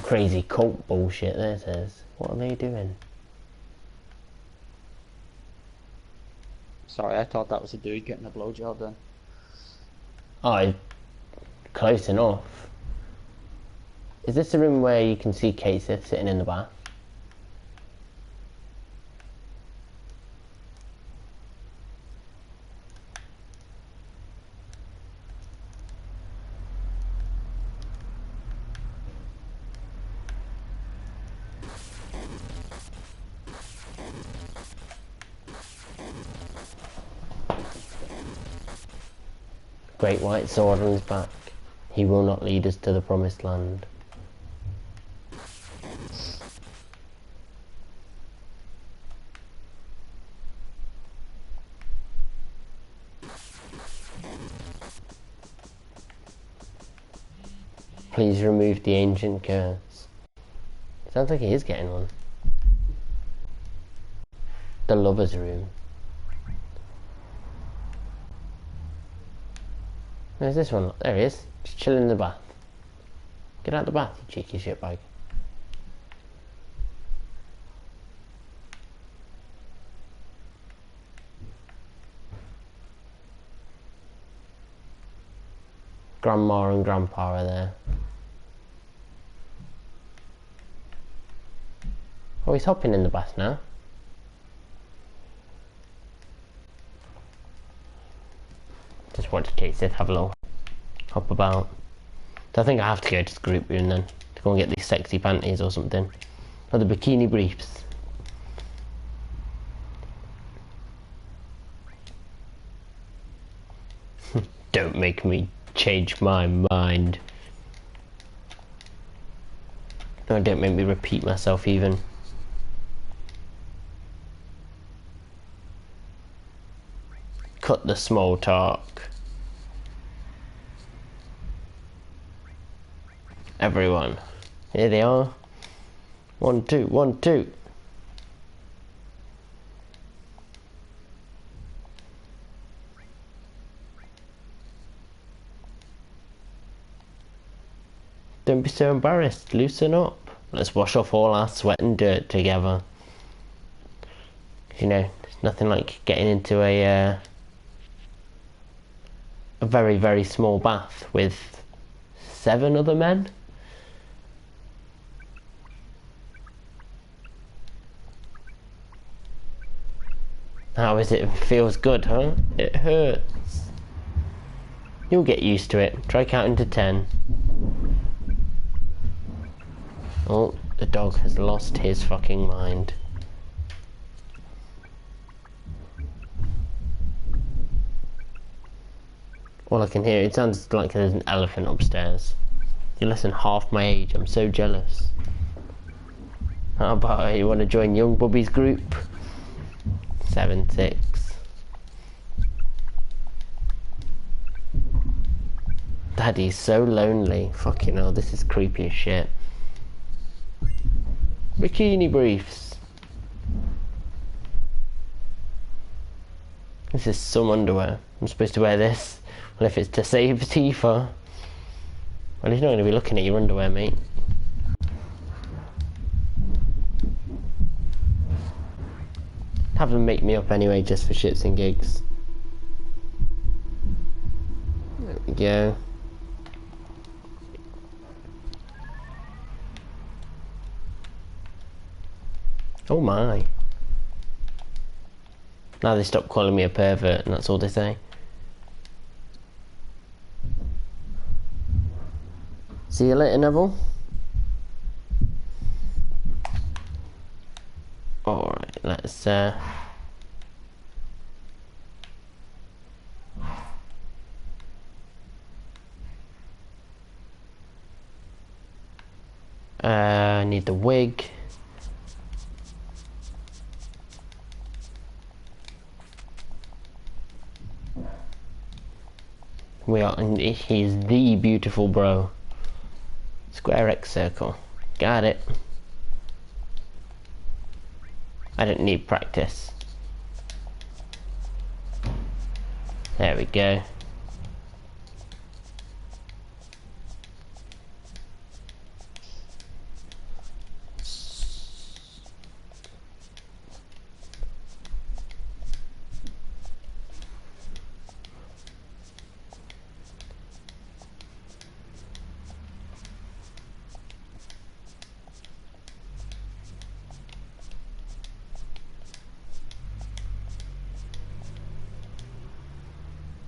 crazy cult bullshit, this is. What are they doing? Sorry, I thought that was a dude getting a blowjob then. Oh, close enough. Is this the room where you can see Casey sitting in the bath? Great white sword on his back. He will not lead us to the promised land. Please remove the ancient curse. Sounds like he is getting one. The lover's room. Where's this one? There he is. Just chilling in the bath. Get out of the bath, you cheeky shitbag. Grandma and Grandpa are there. Oh, he's hopping in the bath now. Just watch Kate Sith have a little hop about. So I think I have to go to the group room then to go and get these sexy panties or something. Or the bikini briefs. Don't make me change my mind. No, don't make me repeat myself even. Cut the small talk. Everyone. Here they are. 1, 2, 1, 2. Don't be so embarrassed. Loosen up. Let's wash off all our sweat and dirt together. You know, there's nothing like getting into a very, very small bath with 7 other men. How is it? It feels good, huh? It hurts. You'll get used to it. Try counting to 10. Oh, the dog has lost his fucking mind. All I can hear, it sounds like there's an elephant upstairs. You're less than half my age, I'm so jealous. How about you want to join Young Bubby's group? 7, 6. Daddy's so lonely. Fucking hell, this is creepy as shit. Bikini briefs. This is some underwear. I'm supposed to wear this. Well, if it's to save Tifa. Well, he's not going to be looking at your underwear, mate. Have them make me up anyway, just for shits and gigs. There we go. Oh my. Now they stop calling me a pervert, and that's all they say. See you later, Neville. Alright, let's need the wig. We are, and he's the beautiful bro. Square X circle. Got it. I don't need practice. There we go.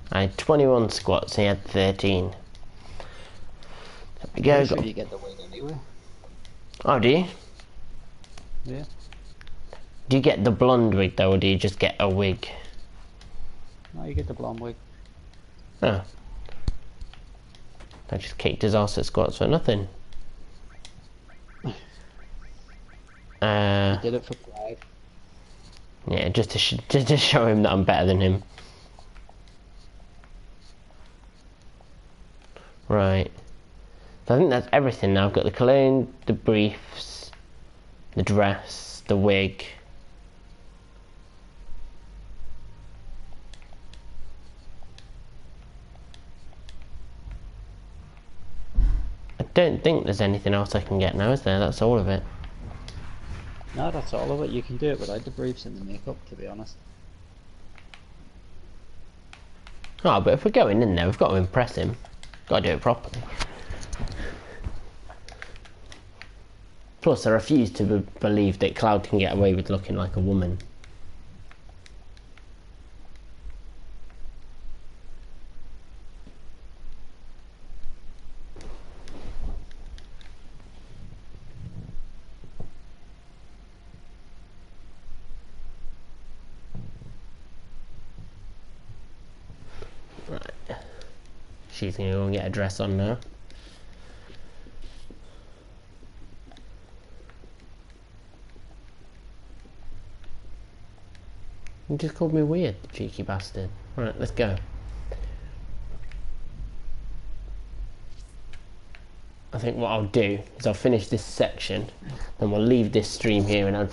I had 21 squats, he had 13. There we go. Sure you get the wig anyway. Oh, do you? Yeah. Do you get the blonde wig though, or do you just get a wig? No, you get the blonde wig. Oh. I just kicked his ass at squats for nothing. You did it for pride. Yeah, just to show him that I'm better than him. Right. So I think that's everything now. I've got the cologne, the briefs, the dress, the wig. I don't think there's anything else I can get now, is there? That's all of it. No, that's all of it. You can do it without the briefs and the makeup, to be honest. Oh, but if we're going in there, we've got to impress him. Got to do it properly. Plus, I refuse to believe that Cloud can get away with looking like a woman. Right. She's going to go and get a dress on now. He just called me weird, the cheeky bastard. Right, let's go. I think what I'll do is I'll finish this section, then we'll leave this stream here and I'll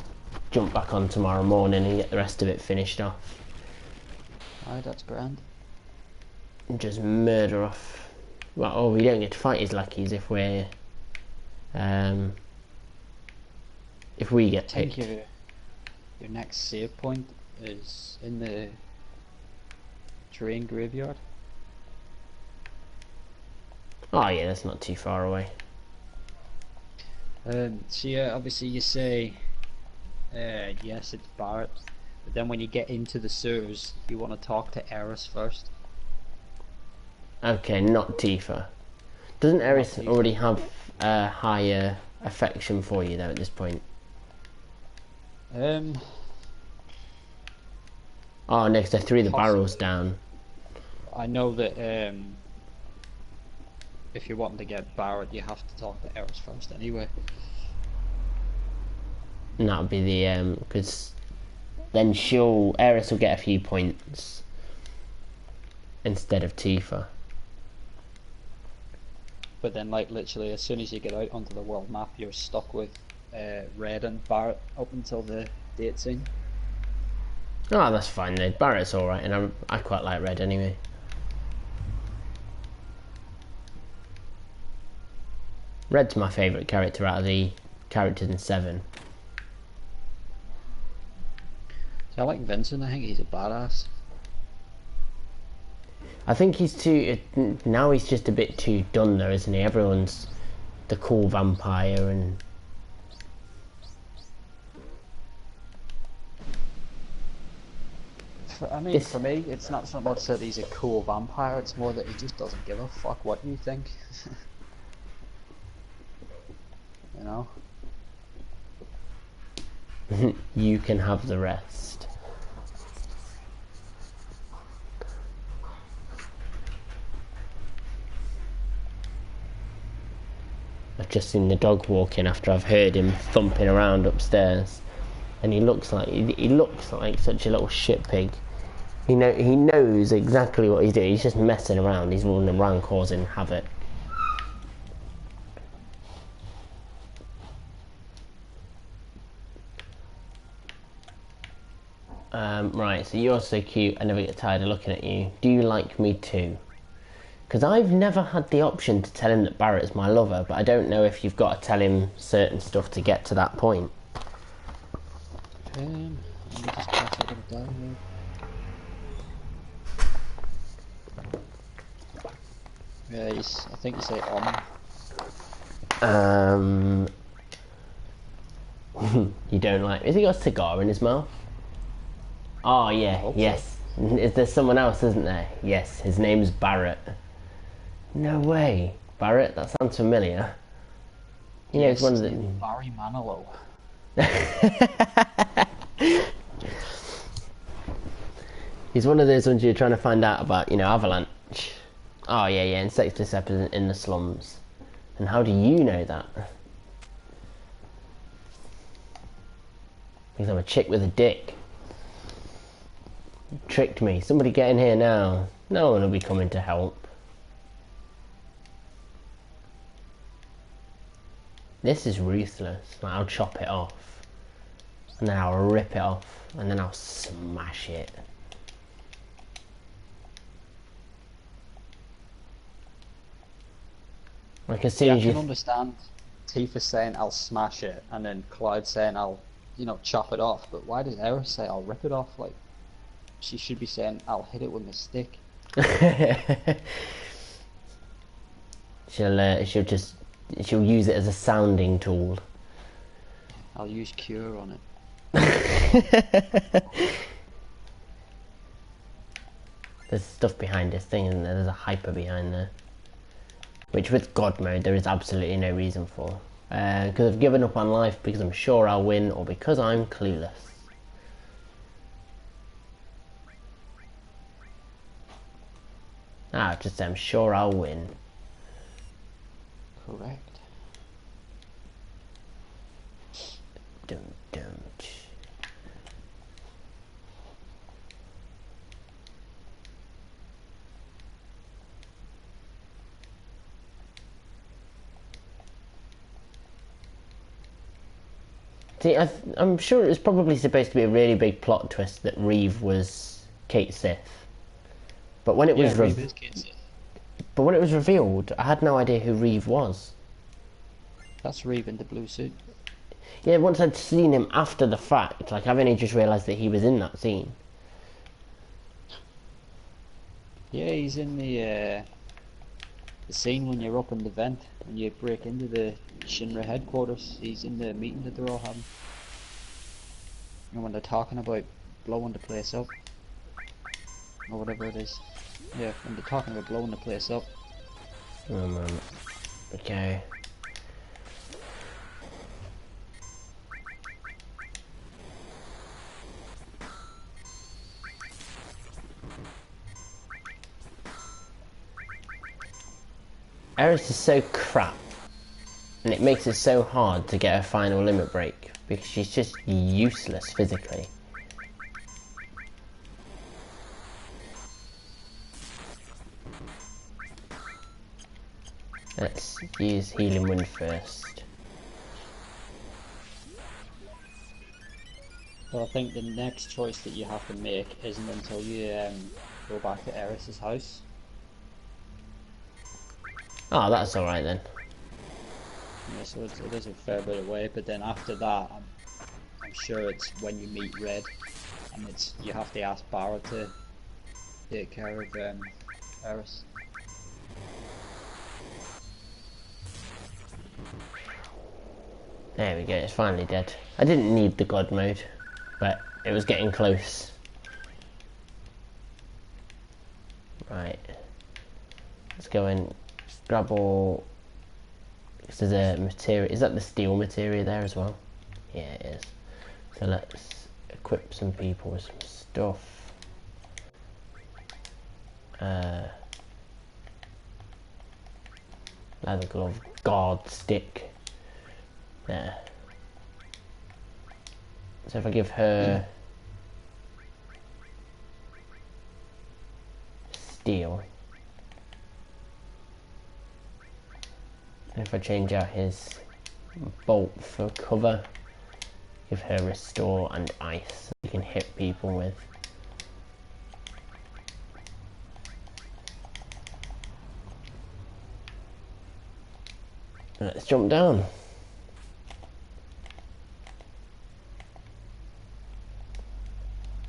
jump back on tomorrow morning and get the rest of it finished off. Alright, that's grand. And just murder off. Well, oh, we don't get to fight his lackeys if we're... if we get picked. Your next save point is in the train graveyard. Oh yeah, that's not too far away. So yeah, obviously you say yes, it's Barret, but then when you get into the sewers, you want to talk to Eris first. Okay, not Tifa. Doesn't Eris already have a higher affection for you though at this point? Oh, next I threw the barrels down. I know that if you're wanting to get Barret, you have to talk to Eris first anyway. And that'll be the because then Eris will get a few points instead of Tifa. But then, like, literally, as soon as you get out onto the world map, you're stuck with Red and Barret up until the date scene. Oh, that's fine then. Barret's alright, and I quite like Red anyway. Red's my favourite character out of the characters in 7. So I like Vincent, I think he's a badass. I think he's too... now he's just a bit too done though, isn't he? Everyone's the cool vampire and... For me, it's not so much that he's a cool vampire, it's more that he just doesn't give a fuck what you think. You know? You can have the rest. I've just seen the dog walking after I've heard him thumping around upstairs, and he looks like such a little shit pig. He knows exactly what he's doing. He's just messing around. He's running around causing havoc. Right, so you're so cute, I never get tired of looking at you. Do you like me too? Because I've never had the option to tell him that Barret's my lover, but I don't know if you've got to tell him certain stuff to get to that point. Let me just pass it down here. Yeah, I think you say You don't like... Has he got a cigar in his mouth? Oh, yeah, yes. There's someone else, isn't there? Yes, his name's Barret. No way. Barret? That sounds familiar. You know, yes, it's one of the... Barry Manilow. He's one of those ones you're trying to find out about, you know, Avalanche. Oh, yeah, in Sex Deception in the slums. And how do you know that? Because I'm a chick with a dick. You tricked me. Somebody get in here now. No one will be coming to help. This is ruthless. I'll chop it off. And then I'll rip it off. And then I'll smash it. Like as soon as I can understand Tifa saying I'll smash it, and then Clyde saying I'll, chop it off. But why does Eris say I'll rip it off? Like, she should be saying I'll hit it with my stick. She'll use it as a sounding tool. I'll use Cure on it. There's stuff behind this thing, isn't there? There's a hyper behind there. Which with God mode there is absolutely no reason for. Because I've given up on life because I'm sure I'll win, or because I'm clueless. Just say I'm sure I'll win. Correct. Don't. See, I'm sure it was probably supposed to be a really big plot twist that Reeve was Kate Sith. But when it was revealed, I had no idea who Reeve was. That's Reeve in the blue suit. Yeah, once I'd seen him after the fact, like I've only just realised that he was in that scene. Yeah, he's in the scene when you're up in the vent, when you break into the Shinra headquarters. He's in the meeting that they're all having. And when they're talking about blowing the place up. Or whatever it is. Yeah, when they're talking about blowing the place up. Oh man. Okay. Eris is so crap, and it makes it so hard to get her final limit break, because she's just useless physically. Let's use Healing Wind first. But I think the next choice that you have to make isn't until you go back to Eris's house. Oh, that's alright then. Yeah, so it is a fair bit away, but then after that, I'm sure it's when you meet Red, and you have to ask Barret to take care of Eris. There we go, it's finally dead. I didn't need the god mode, but it was getting close. Right. Let's go and grab all... Because there's a material... Is that the steel material there as well? Yeah, it is. So let's equip some people with some stuff. Leather glove, guard stick. There. So if I give her steel, and if I change out his bolt for cover, give her restore and ice, you can hit people with. Let's jump down.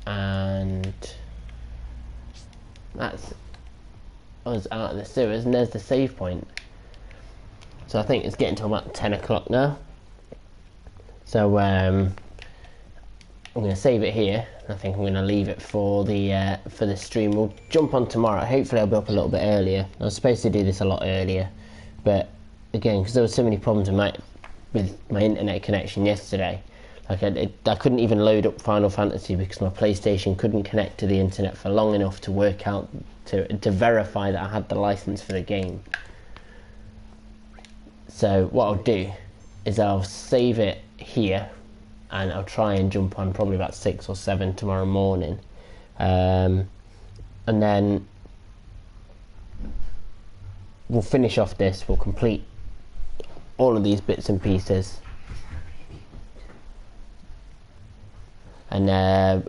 And that's us out of the sewers, and there's the save point. So I think it's getting to about 10 o'clock now. So I'm going to save it here. I think I'm going to leave it for the stream. We'll jump on tomorrow. Hopefully I'll be up a little bit earlier. I was supposed to do this a lot earlier, but again, because there were so many problems with my internet connection yesterday. Like I couldn't even load up Final Fantasy because my PlayStation couldn't connect to the internet for long enough to work out to verify that I had the license for the game. So what I'll do is I'll save it here, and I'll try and jump on probably about 6 or 7 tomorrow morning, and then we'll finish off this. We'll complete all of these bits and pieces. And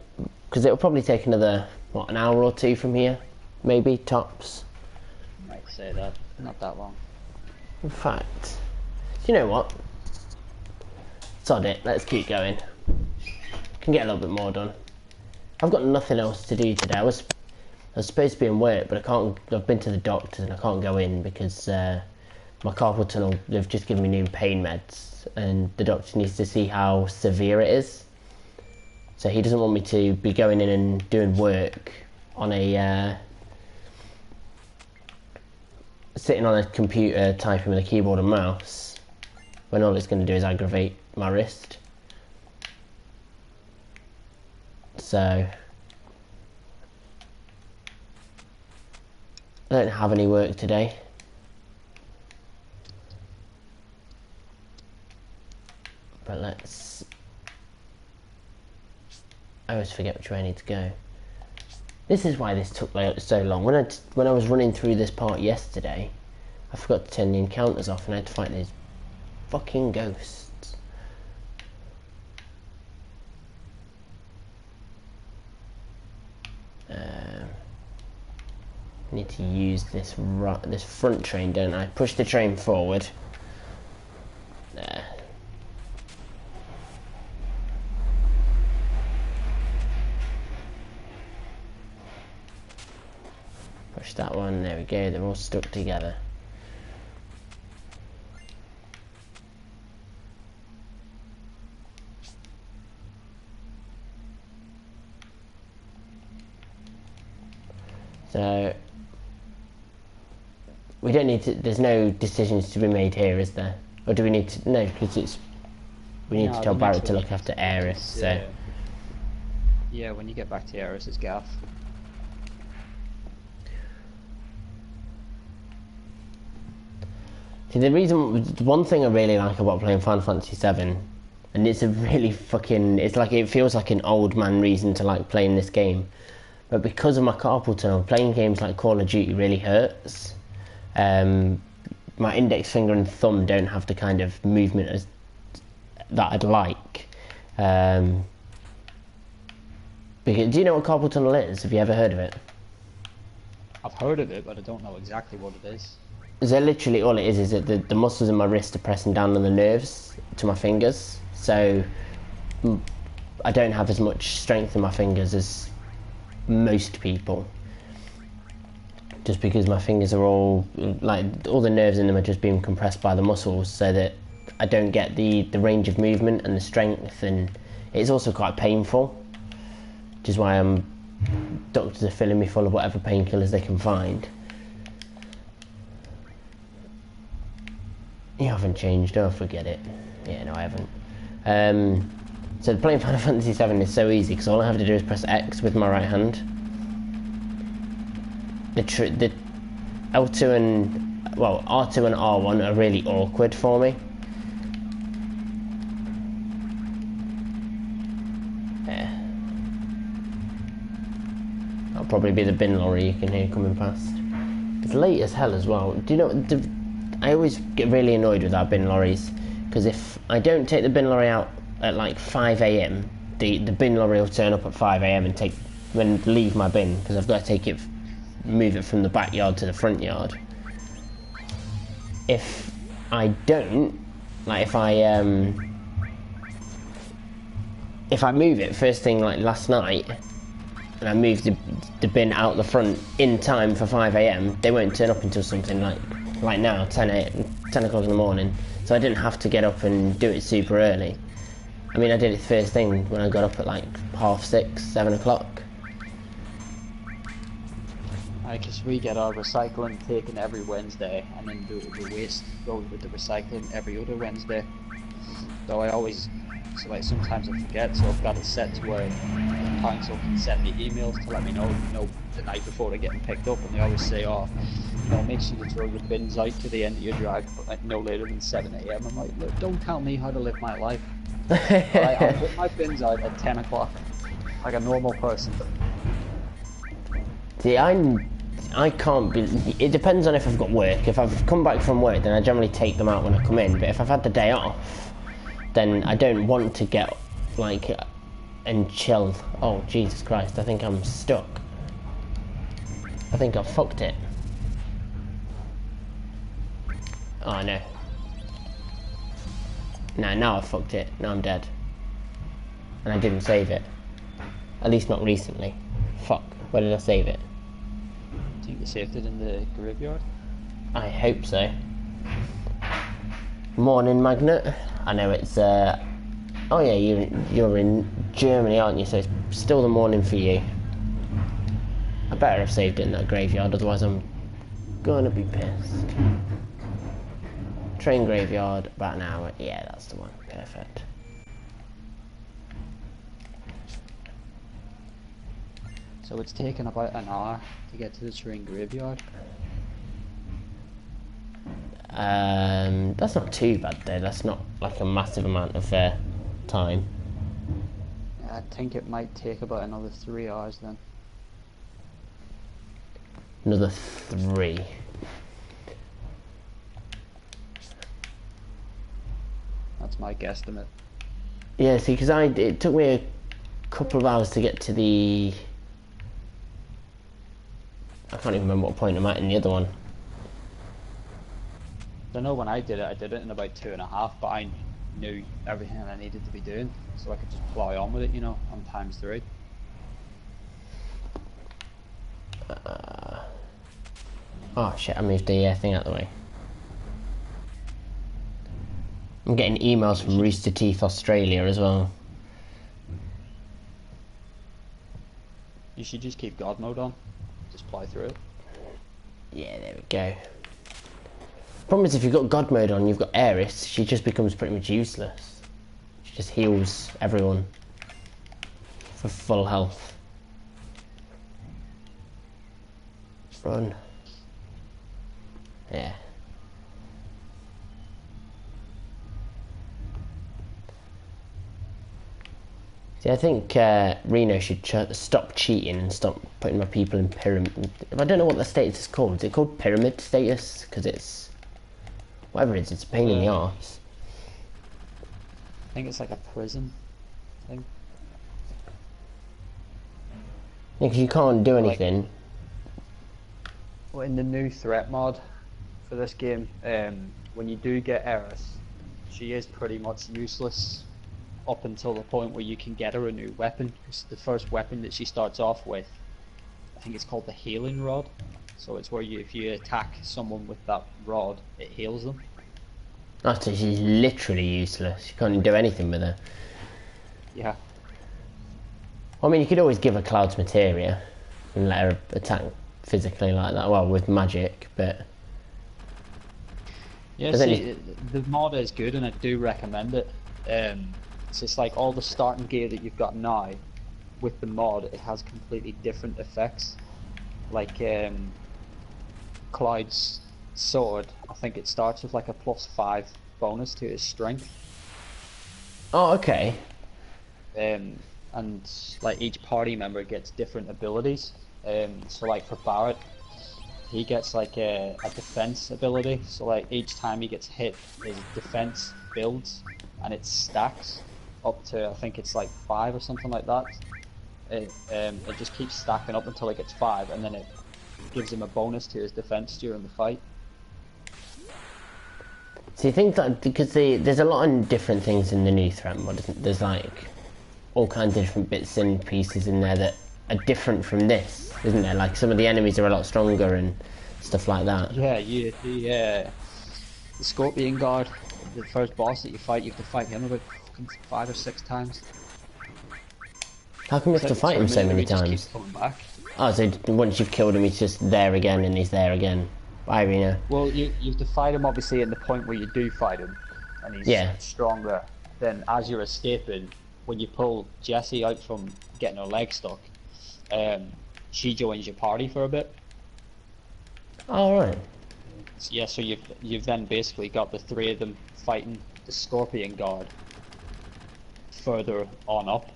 because it'll probably take another, what, an hour or two from here, maybe, tops. Might say that, not that long. In fact, you know what? Sod it, let's keep going. Can get a little bit more done. I've got nothing else to do today. I was supposed to be in work, but I can't. I've been to the doctors and I can't go in because my carpal tunnel, they've just given me new pain meds, and the doctor needs to see how severe it is. So he doesn't want me to be going in and doing work on a sitting on a computer typing with a keyboard and mouse, when all it's going to do is aggravate my wrist. So I don't have any work today. But let's... I always forget which way I need to go. This is why this took so long. When I was running through this part yesterday, I forgot to turn the encounters off and I had to fight these fucking ghosts. I need to use this front train, don't I? Push the train forward. There. Push that one, there we go, they're all stuck together. So, we don't need to, there's no decisions to be made here, is there? Or do we need to, no, because we need to tell Barret to look after Eris, so. Yeah, when you get back to Eris's gaff. See, one thing I really like about playing Final Fantasy VII, and it's a really fucking, it feels like an old man reason to like playing this game, but because of my carpal tunnel, playing games like Call of Duty really hurts. My index finger and thumb don't have the kind of movement that I'd like. Because, do you know what carpal tunnel is? Have you ever heard of it? I've heard of it, but I don't know exactly what it is. So literally all it is that the muscles in my wrist are pressing down on the nerves to my fingers. So I don't have as much strength in my fingers as most people. Just because my fingers are all, like, all the nerves in them are just being compressed by the muscles, so that I don't get the range of movement and the strength, and it's also quite painful. Which is why doctors are filling me full of whatever painkillers they can find. You haven't changed, oh forget it. Yeah, no I haven't. So playing Final Fantasy VII is so easy because all I have to do is press X with my right hand. The L2 and, well, R2 and R1 are really awkward for me. Yeah. That'll probably be the bin lorry you can hear coming past. It's late as hell as well. Do you know, I always get really annoyed with our bin lorries, because if I don't take the bin lorry out at like 5 AM, the bin lorry will turn up at 5 AM and leave my bin, because I've got to move it from the backyard to the front yard. If I don't, like if I move it first thing like last night, and I moved the bin out the front in time for 5 AM, they won't turn up until something like now, 10 o'clock in the morning. So I didn't have to get up and do it super early. I mean, I did it first thing when I got up at like 6:30, 7 o'clock. Because we get our recycling taken every Wednesday, and then the waste goes with the recycling every other Wednesday. So sometimes I forget, so I've got it set to where the council can send me emails to let me know, the night before they're getting picked up, and they always say, make sure you throw your bins out to the end of your drive, but like no later than 7 AM. I'm like, look, don't tell me how to live my life. I'll put my bins out at 10 o'clock, like a normal person. See, I can't be. It depends on if I've got work. If I've come back from work, then I generally take them out when I come in. But if I've had the day off, then I don't want to get and chill. Oh Jesus Christ! I think I'm stuck. I think I've fucked it. Oh no. No, now I've fucked it. Now I'm dead. And I didn't save it. At least not recently. Fuck. Where did I save it? I think you saved it in the graveyard. I hope so. Morning, Magnet. I know it's oh yeah, you're in Germany, aren't you? So it's still the morning for you. I better have saved it in that graveyard, otherwise I'm gonna be pissed. Train graveyard, about an hour. Yeah, that's the one. Perfect. So it's taken about an hour to get to the train graveyard. That's not too bad though. That's not like a massive amount of time. I think it might take about another 3 hours then. Another 3. That's my guesstimate. Yeah, see, because it took me a couple of hours to get to the. I can't even remember what point I'm at in the other one. I know when I did it in about 2.5, but I knew everything I needed to be doing, so I could just plow on with it, on ×3. Oh shit, I moved the thing out of the way. I'm getting emails from Rooster Teeth Australia as well. You should just keep God mode on. Just plow through it. Yeah, there we go. Problem is, if you've got God mode on, you've got Aeris, she just becomes pretty much useless. She just heals everyone for full health. Run. Yeah. See, I think Reno should stop cheating and stop putting my people in pyramid. I don't know what the status is called. Is it called pyramid status? Because it's whatever it is, it's a pain in the arse. I think it's like a prison thing. Because you can't do Like, anything. well, in the new threat mod for this game, when you do get Eris, she is pretty much useless up until the point where you can get her a new weapon. Because the first weapon that she starts off with, I think it's called the healing rod. So it's where if you attack someone with that rod, it heals them. Oh, so she's literally useless. You can't do anything with her. Yeah. I mean, you could always give her Cloud's materia and let her attack physically like that. Well, with magic, but... Yeah, see, the mod is good and I do recommend it. It's just like all the starting gear that you've got now, with the mod, it has completely different effects. Like, Cloud's sword, I think it starts with like a +5 bonus to his strength. Oh, okay. And like each party member gets different abilities. So like for Barret, he gets like a defense ability. So like each time he gets hit, his defense builds and it stacks up to, I think it's like 5 or something like that. It just keeps stacking up until it gets 5, and then it gives him a bonus to his defense during the fight. So you think that because there's a lot of different things in the new threat mod, isn't there? There's like all kinds of different bits and pieces in there that are different from this, isn't there? Like some of the enemies are a lot stronger and stuff like that. Yeah, the Scorpion Guard, the first boss that you fight, you have to fight him about 5 or 6 times. How come you have to fight him so many times? Just keeps coming back. Oh, so once you've killed him, he's just there again and he's there again. Irina. Well, you have to fight him obviously in the point where you do fight him, and he's stronger. Then as you're escaping, when you pull Jessie out from getting her leg stuck, she joins your party for a bit. All right. Yeah, so you've then basically got the 3 of them fighting the Scorpion Guard further on up,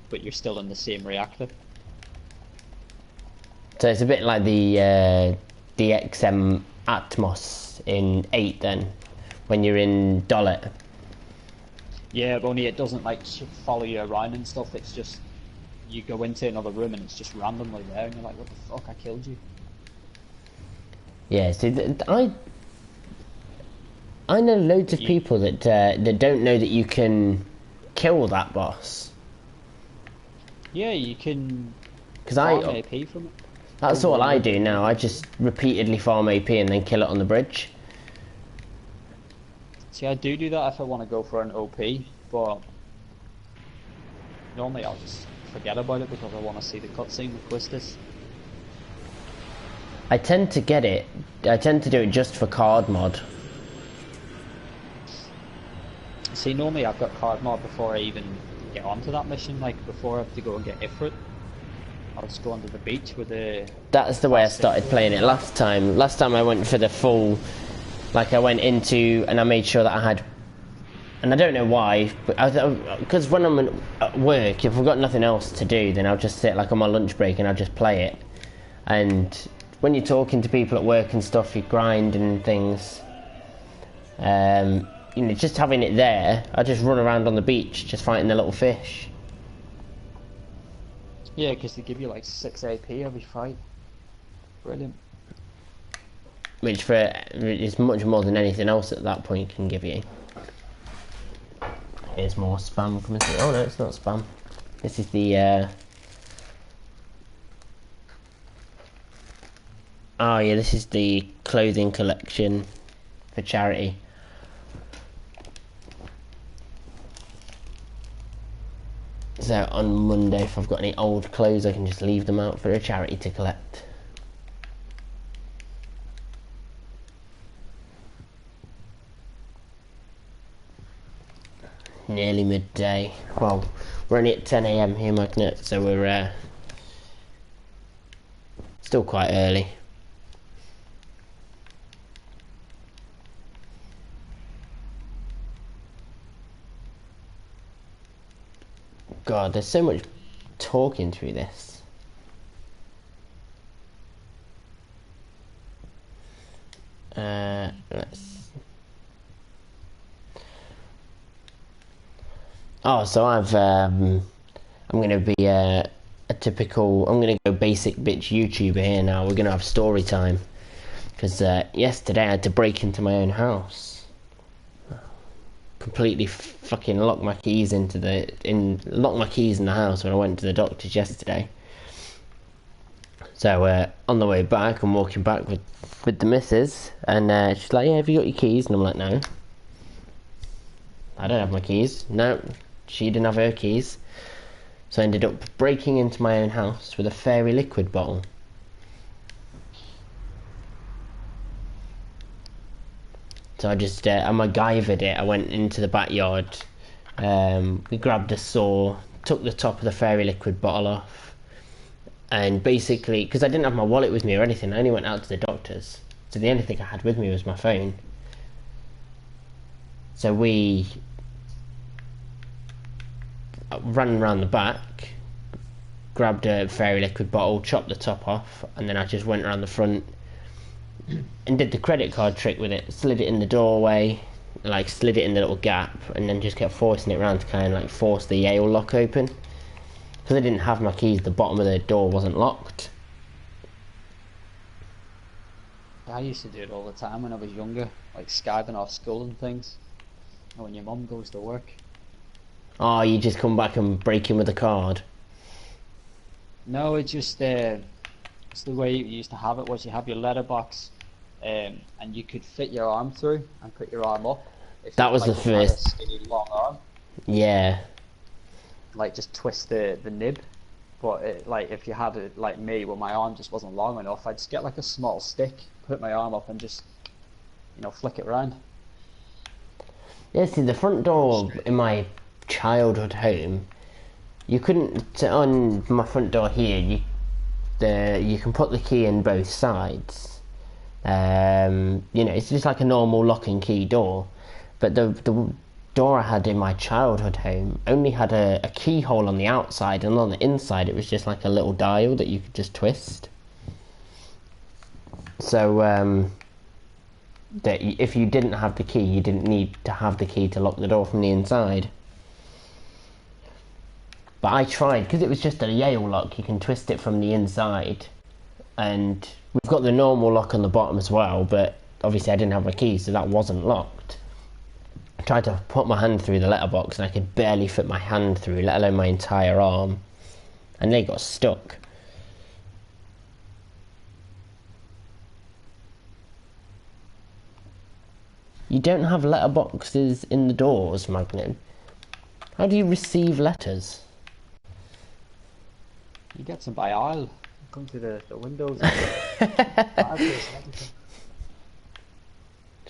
but you're still in the same reactor. So it's a bit like the DXM Atmos in 8 then, when you're in Dollet. Yeah, but only it doesn't like follow you around and stuff. It's just you go into another room and it's just randomly there, and you're like, "What the fuck? I killed you." Yeah, so I know loads of people that don't know that you can kill that boss. Yeah, you can farm AP from it. That's all I do now. I just repeatedly farm AP and then kill it on the bridge. See, I do that if I want to go for an OP, but normally I'll just forget about it because I want to see the cutscene with Quistis. I tend to get it. I tend to do it just for card mod. See, normally I've got card mod before I even get onto that mission. Like before I have to go and get Ifrit, I'll just go onto the beach with the... That's the way I started playing it last time. Last time I went for the full... Like I went into and I made sure that I had... And I don't know why, but because when I'm at work, if I've got nothing else to do, then I'll just sit like on my lunch break and I'll just play it. And when you're talking to people at work and stuff, you grind and things. You know, just having it there, I just run around on the beach, just fighting the little fish. Yeah, because they give you like 6 AP every fight. Brilliant. Which is much more than anything else at that point can give you. Here's more spam coming through. Oh no, it's not spam. This is the... Oh yeah, this is the clothing collection for charity. So on Monday, if I've got any old clothes, I can just leave them out for a charity to collect. Nearly midday. Well, we're only at 10 AM here, Magnet, so we're still quite early. God, there's so much talking through this. Let's... Oh, so I'm going to be typical, I'm going to go basic bitch YouTuber here now. We're going to have story time. Because yesterday I had to break into my own house. Completely fucking locked my keys in the house when I went to the doctor's yesterday. So on the way back, I'm walking back with the missus, and she's like, "Yeah, have you got your keys?" And I'm like, "No, I don't have my keys." No, she didn't have her keys. So I ended up breaking into my own house with a fairy liquid bottle. So I just, I MacGyvered it. I went into the backyard, we grabbed a saw, took the top of the fairy liquid bottle off, and basically, because I didn't have my wallet with me or anything, I only went out to the doctor's, so the only thing I had with me was my phone. So we ran around the back, grabbed a fairy liquid bottle, chopped the top off, and then I just went around the front and did the credit card trick with it. Slid it in the doorway, like slid it in the little gap, and then just kept forcing it around to kind of like force the Yale lock open. Because I didn't have my keys, the bottom of the door wasn't locked. I used to do it all the time when I was younger, like skiving off school and things. And when your mum goes to work. Oh, you just come back and break in with a card? No, it's just it's the way you used to have it, was you have your letterbox, and you could fit your arm through and put your arm up. If that was like, the first. Had a skinny long arm. Yeah. Like just twist the nib. But it, like if you had it like me, where my arm just wasn't long enough, I'd just get like a small stick, put my arm up, and just flick it around. Yeah, see, the front door in my childhood home, you couldn't, on my front door here, you can put the key in both sides. It's just like a normal lock and key door, but the door I had in my childhood home only had a keyhole on the outside, and on the inside it was just like a little dial that you could just twist. So that if you didn't have the key, you didn't need to have the key to lock the door from the inside. But I tried, because it was just a Yale lock, you can twist it from the inside, and we've got the normal lock on the bottom as well, but obviously I didn't have my key, so that wasn't locked. I tried to put my hand through the letterbox and I could barely fit my hand through, let alone my entire arm, and they got stuck. You don't have letterboxes in the doors, Magnum. How do you receive letters? You get some by aisle. Come to the windows.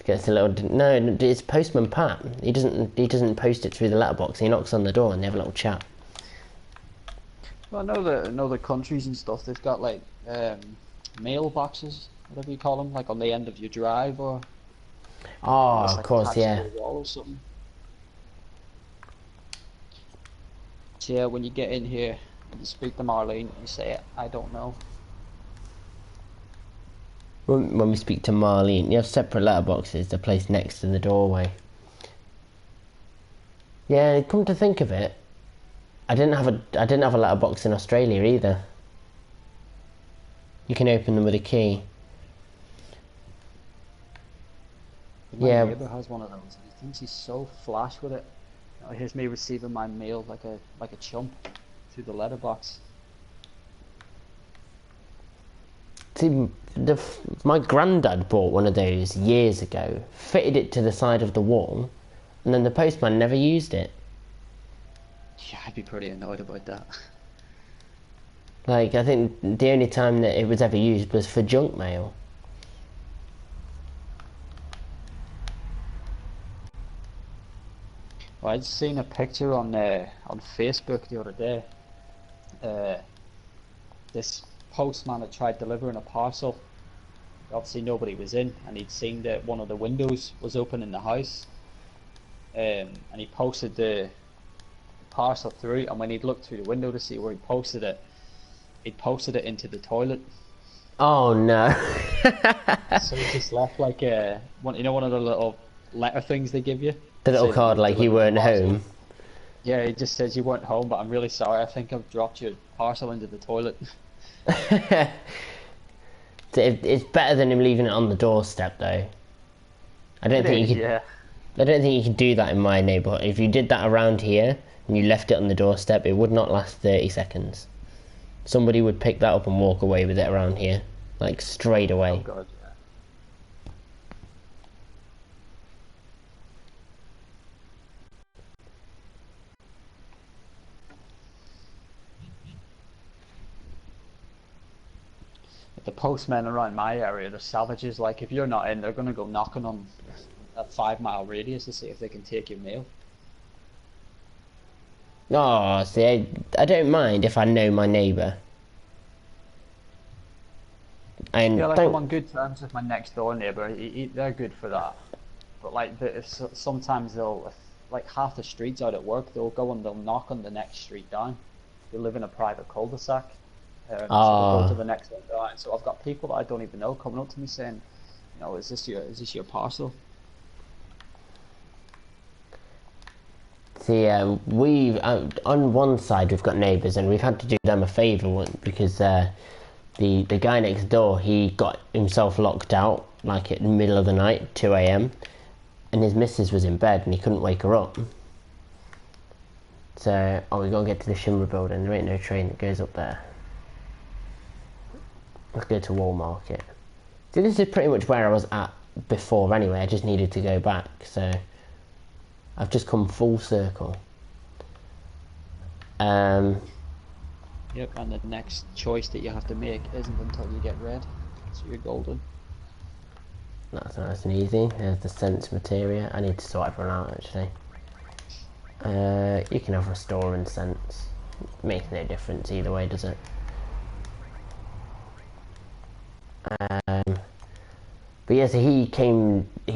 Gets a little. No, it's Postman Pat. He doesn't post it through the letterbox. He knocks on the door and they have a little chat. Well, I know the countries and stuff. They've got like mailboxes, whatever you call them, like on the end of your drive or. Oh, like of course, yeah. Wall or something. So yeah, when you get in here, you speak to Marlene. You say, "I don't know." When we speak to Marlene, you have separate letterboxes. They're placed next to the doorway. Yeah, come to think of it, I didn't have a letterbox in Australia either. You can open them with a key. My Yeah. neighbour has one of those, and he thinks he's so flash with it. Here's me receiving my mail like a chump through the letterbox. See, my granddad bought one of those years ago, fitted it to the side of the wall, and then the postman never used it. Yeah, I'd be pretty annoyed about that. Like, I think the only time that it was ever used was for junk mail. Well, I'd seen a picture on Facebook the other day. This postman had tried delivering a parcel. Obviously nobody was in, and he'd seen that one of the windows was open in the house, and he posted the parcel through, and when he'd looked through the window to see where he'd posted it into the toilet. Oh no. So he just left like one of the little letter things they give you. The little card like you weren't home. Yeah, he just says you weren't home, but I'm really sorry. I think I've dropped your parcel into the toilet. It's better than him leaving it on the doorstep, though. I don't think you could. Yeah. I don't think you could do that in my neighbourhood. If you did that around here and you left it on the doorstep, it would not last 30 seconds. Somebody would pick that up and walk away with it around here, like straight away. Oh God. The postmen around my area, the savages. Like, if you're not in, they're gonna go knocking on a 5 mile radius to see if they can take your mail. Oh, see, I don't mind if I know my neighbour. And Yeah, like don't. I'm on good terms with my next door neighbour. They're good for that. But like, sometimes they'll, like half the streets out at work, they'll go and they'll knock on the next street down. They live in a private cul-de-sac. So they go to the next one down. So I've got people that I don't even know coming up to me saying, you know, is this your parcel? See, we've on one side we've got neighbours, and we've had to do them a favour because the guy next door, he got himself locked out like at the middle of the night, 2 a.m, and his missus was in bed and he couldn't wake her up. So, we gotta get to the Shimmer building. There ain't no train that goes up there. Let's go to Wall Market. See, this is pretty much where I was at before anyway. I just needed to go back, so I've just come full circle. Yep, and the next choice that you have to make isn't until you get red, so you're golden. That's nice and easy. There's the sense materia. I need to sort everyone out actually. You can have restore and sense. Makes no difference either way, does it? But yeah, so he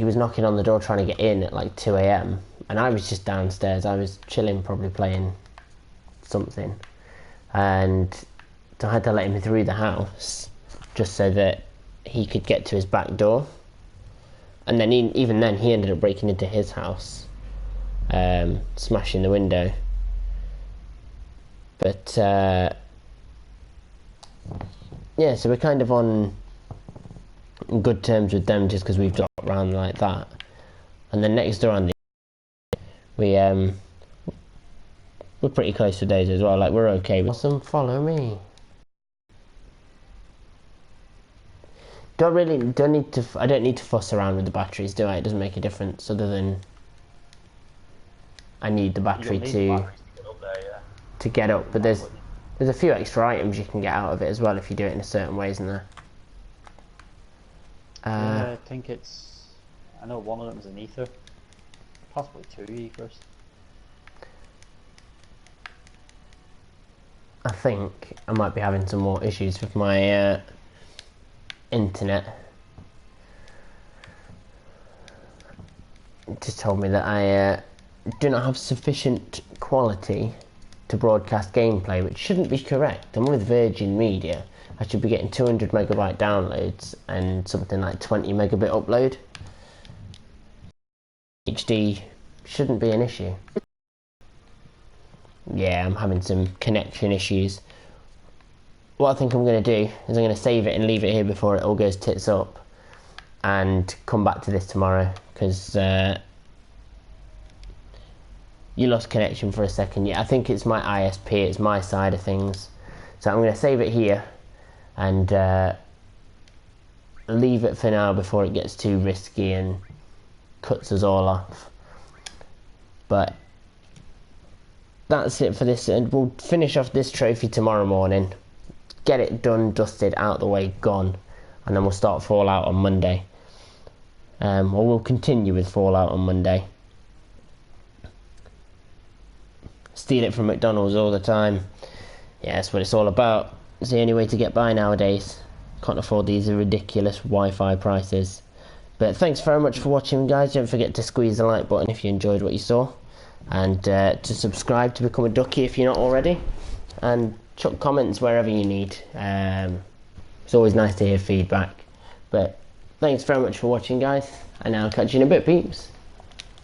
was knocking on the door trying to get in at like 2 a.m, and I was just downstairs. I was chilling, probably playing something, and so I had to let him through the house just so that he could get to his back door. And then even then he ended up breaking into his house, smashing the window. But yeah, so we're kind of on good terms with them just because we've dropped around like that. And then next door on we're pretty close to those as well. Like, we're okay with some. Follow me. I don't need to fuss around with the batteries, do I? It doesn't make a difference other than I need the battery to get up. But there's a few extra items you can get out of it as well if you do it in a certain way, isn't there? Yeah, I think I know one of them is an ether, possibly 2 ethers. I think I might be having some more issues with my internet. It just told me that I do not have sufficient quality to broadcast gameplay, which shouldn't be correct. I'm with Virgin Media. I should be getting 200 megabyte downloads and something like 20 megabit upload. HD shouldn't be an issue. Yeah, I'm having some connection issues. What I think I'm going to do is I'm going to save it and leave it here before it all goes tits up, and come back to this tomorrow, because you lost connection for a second. Yeah, I think it's my ISP, it's my side of things. So I'm going to save it here and leave it for now before it gets too risky and cuts us all off. But that's it for this, and we'll finish off this trophy tomorrow morning, get it done, dusted, out the way, gone, and then we'll start Fallout on Monday. Or we'll continue with Fallout on Monday. Steal it from McDonald's all the time. Yeah, that's what it's all about. It's the only way to get by nowadays. Can't afford these ridiculous Wi-Fi prices. But thanks very much for watching, guys. Don't forget to squeeze the like button if you enjoyed what you saw, and to subscribe to become a ducky if you're not already, and chuck comments wherever you need. It's always nice to hear feedback. But thanks very much for watching, guys, and I'll catch you in a bit, peeps.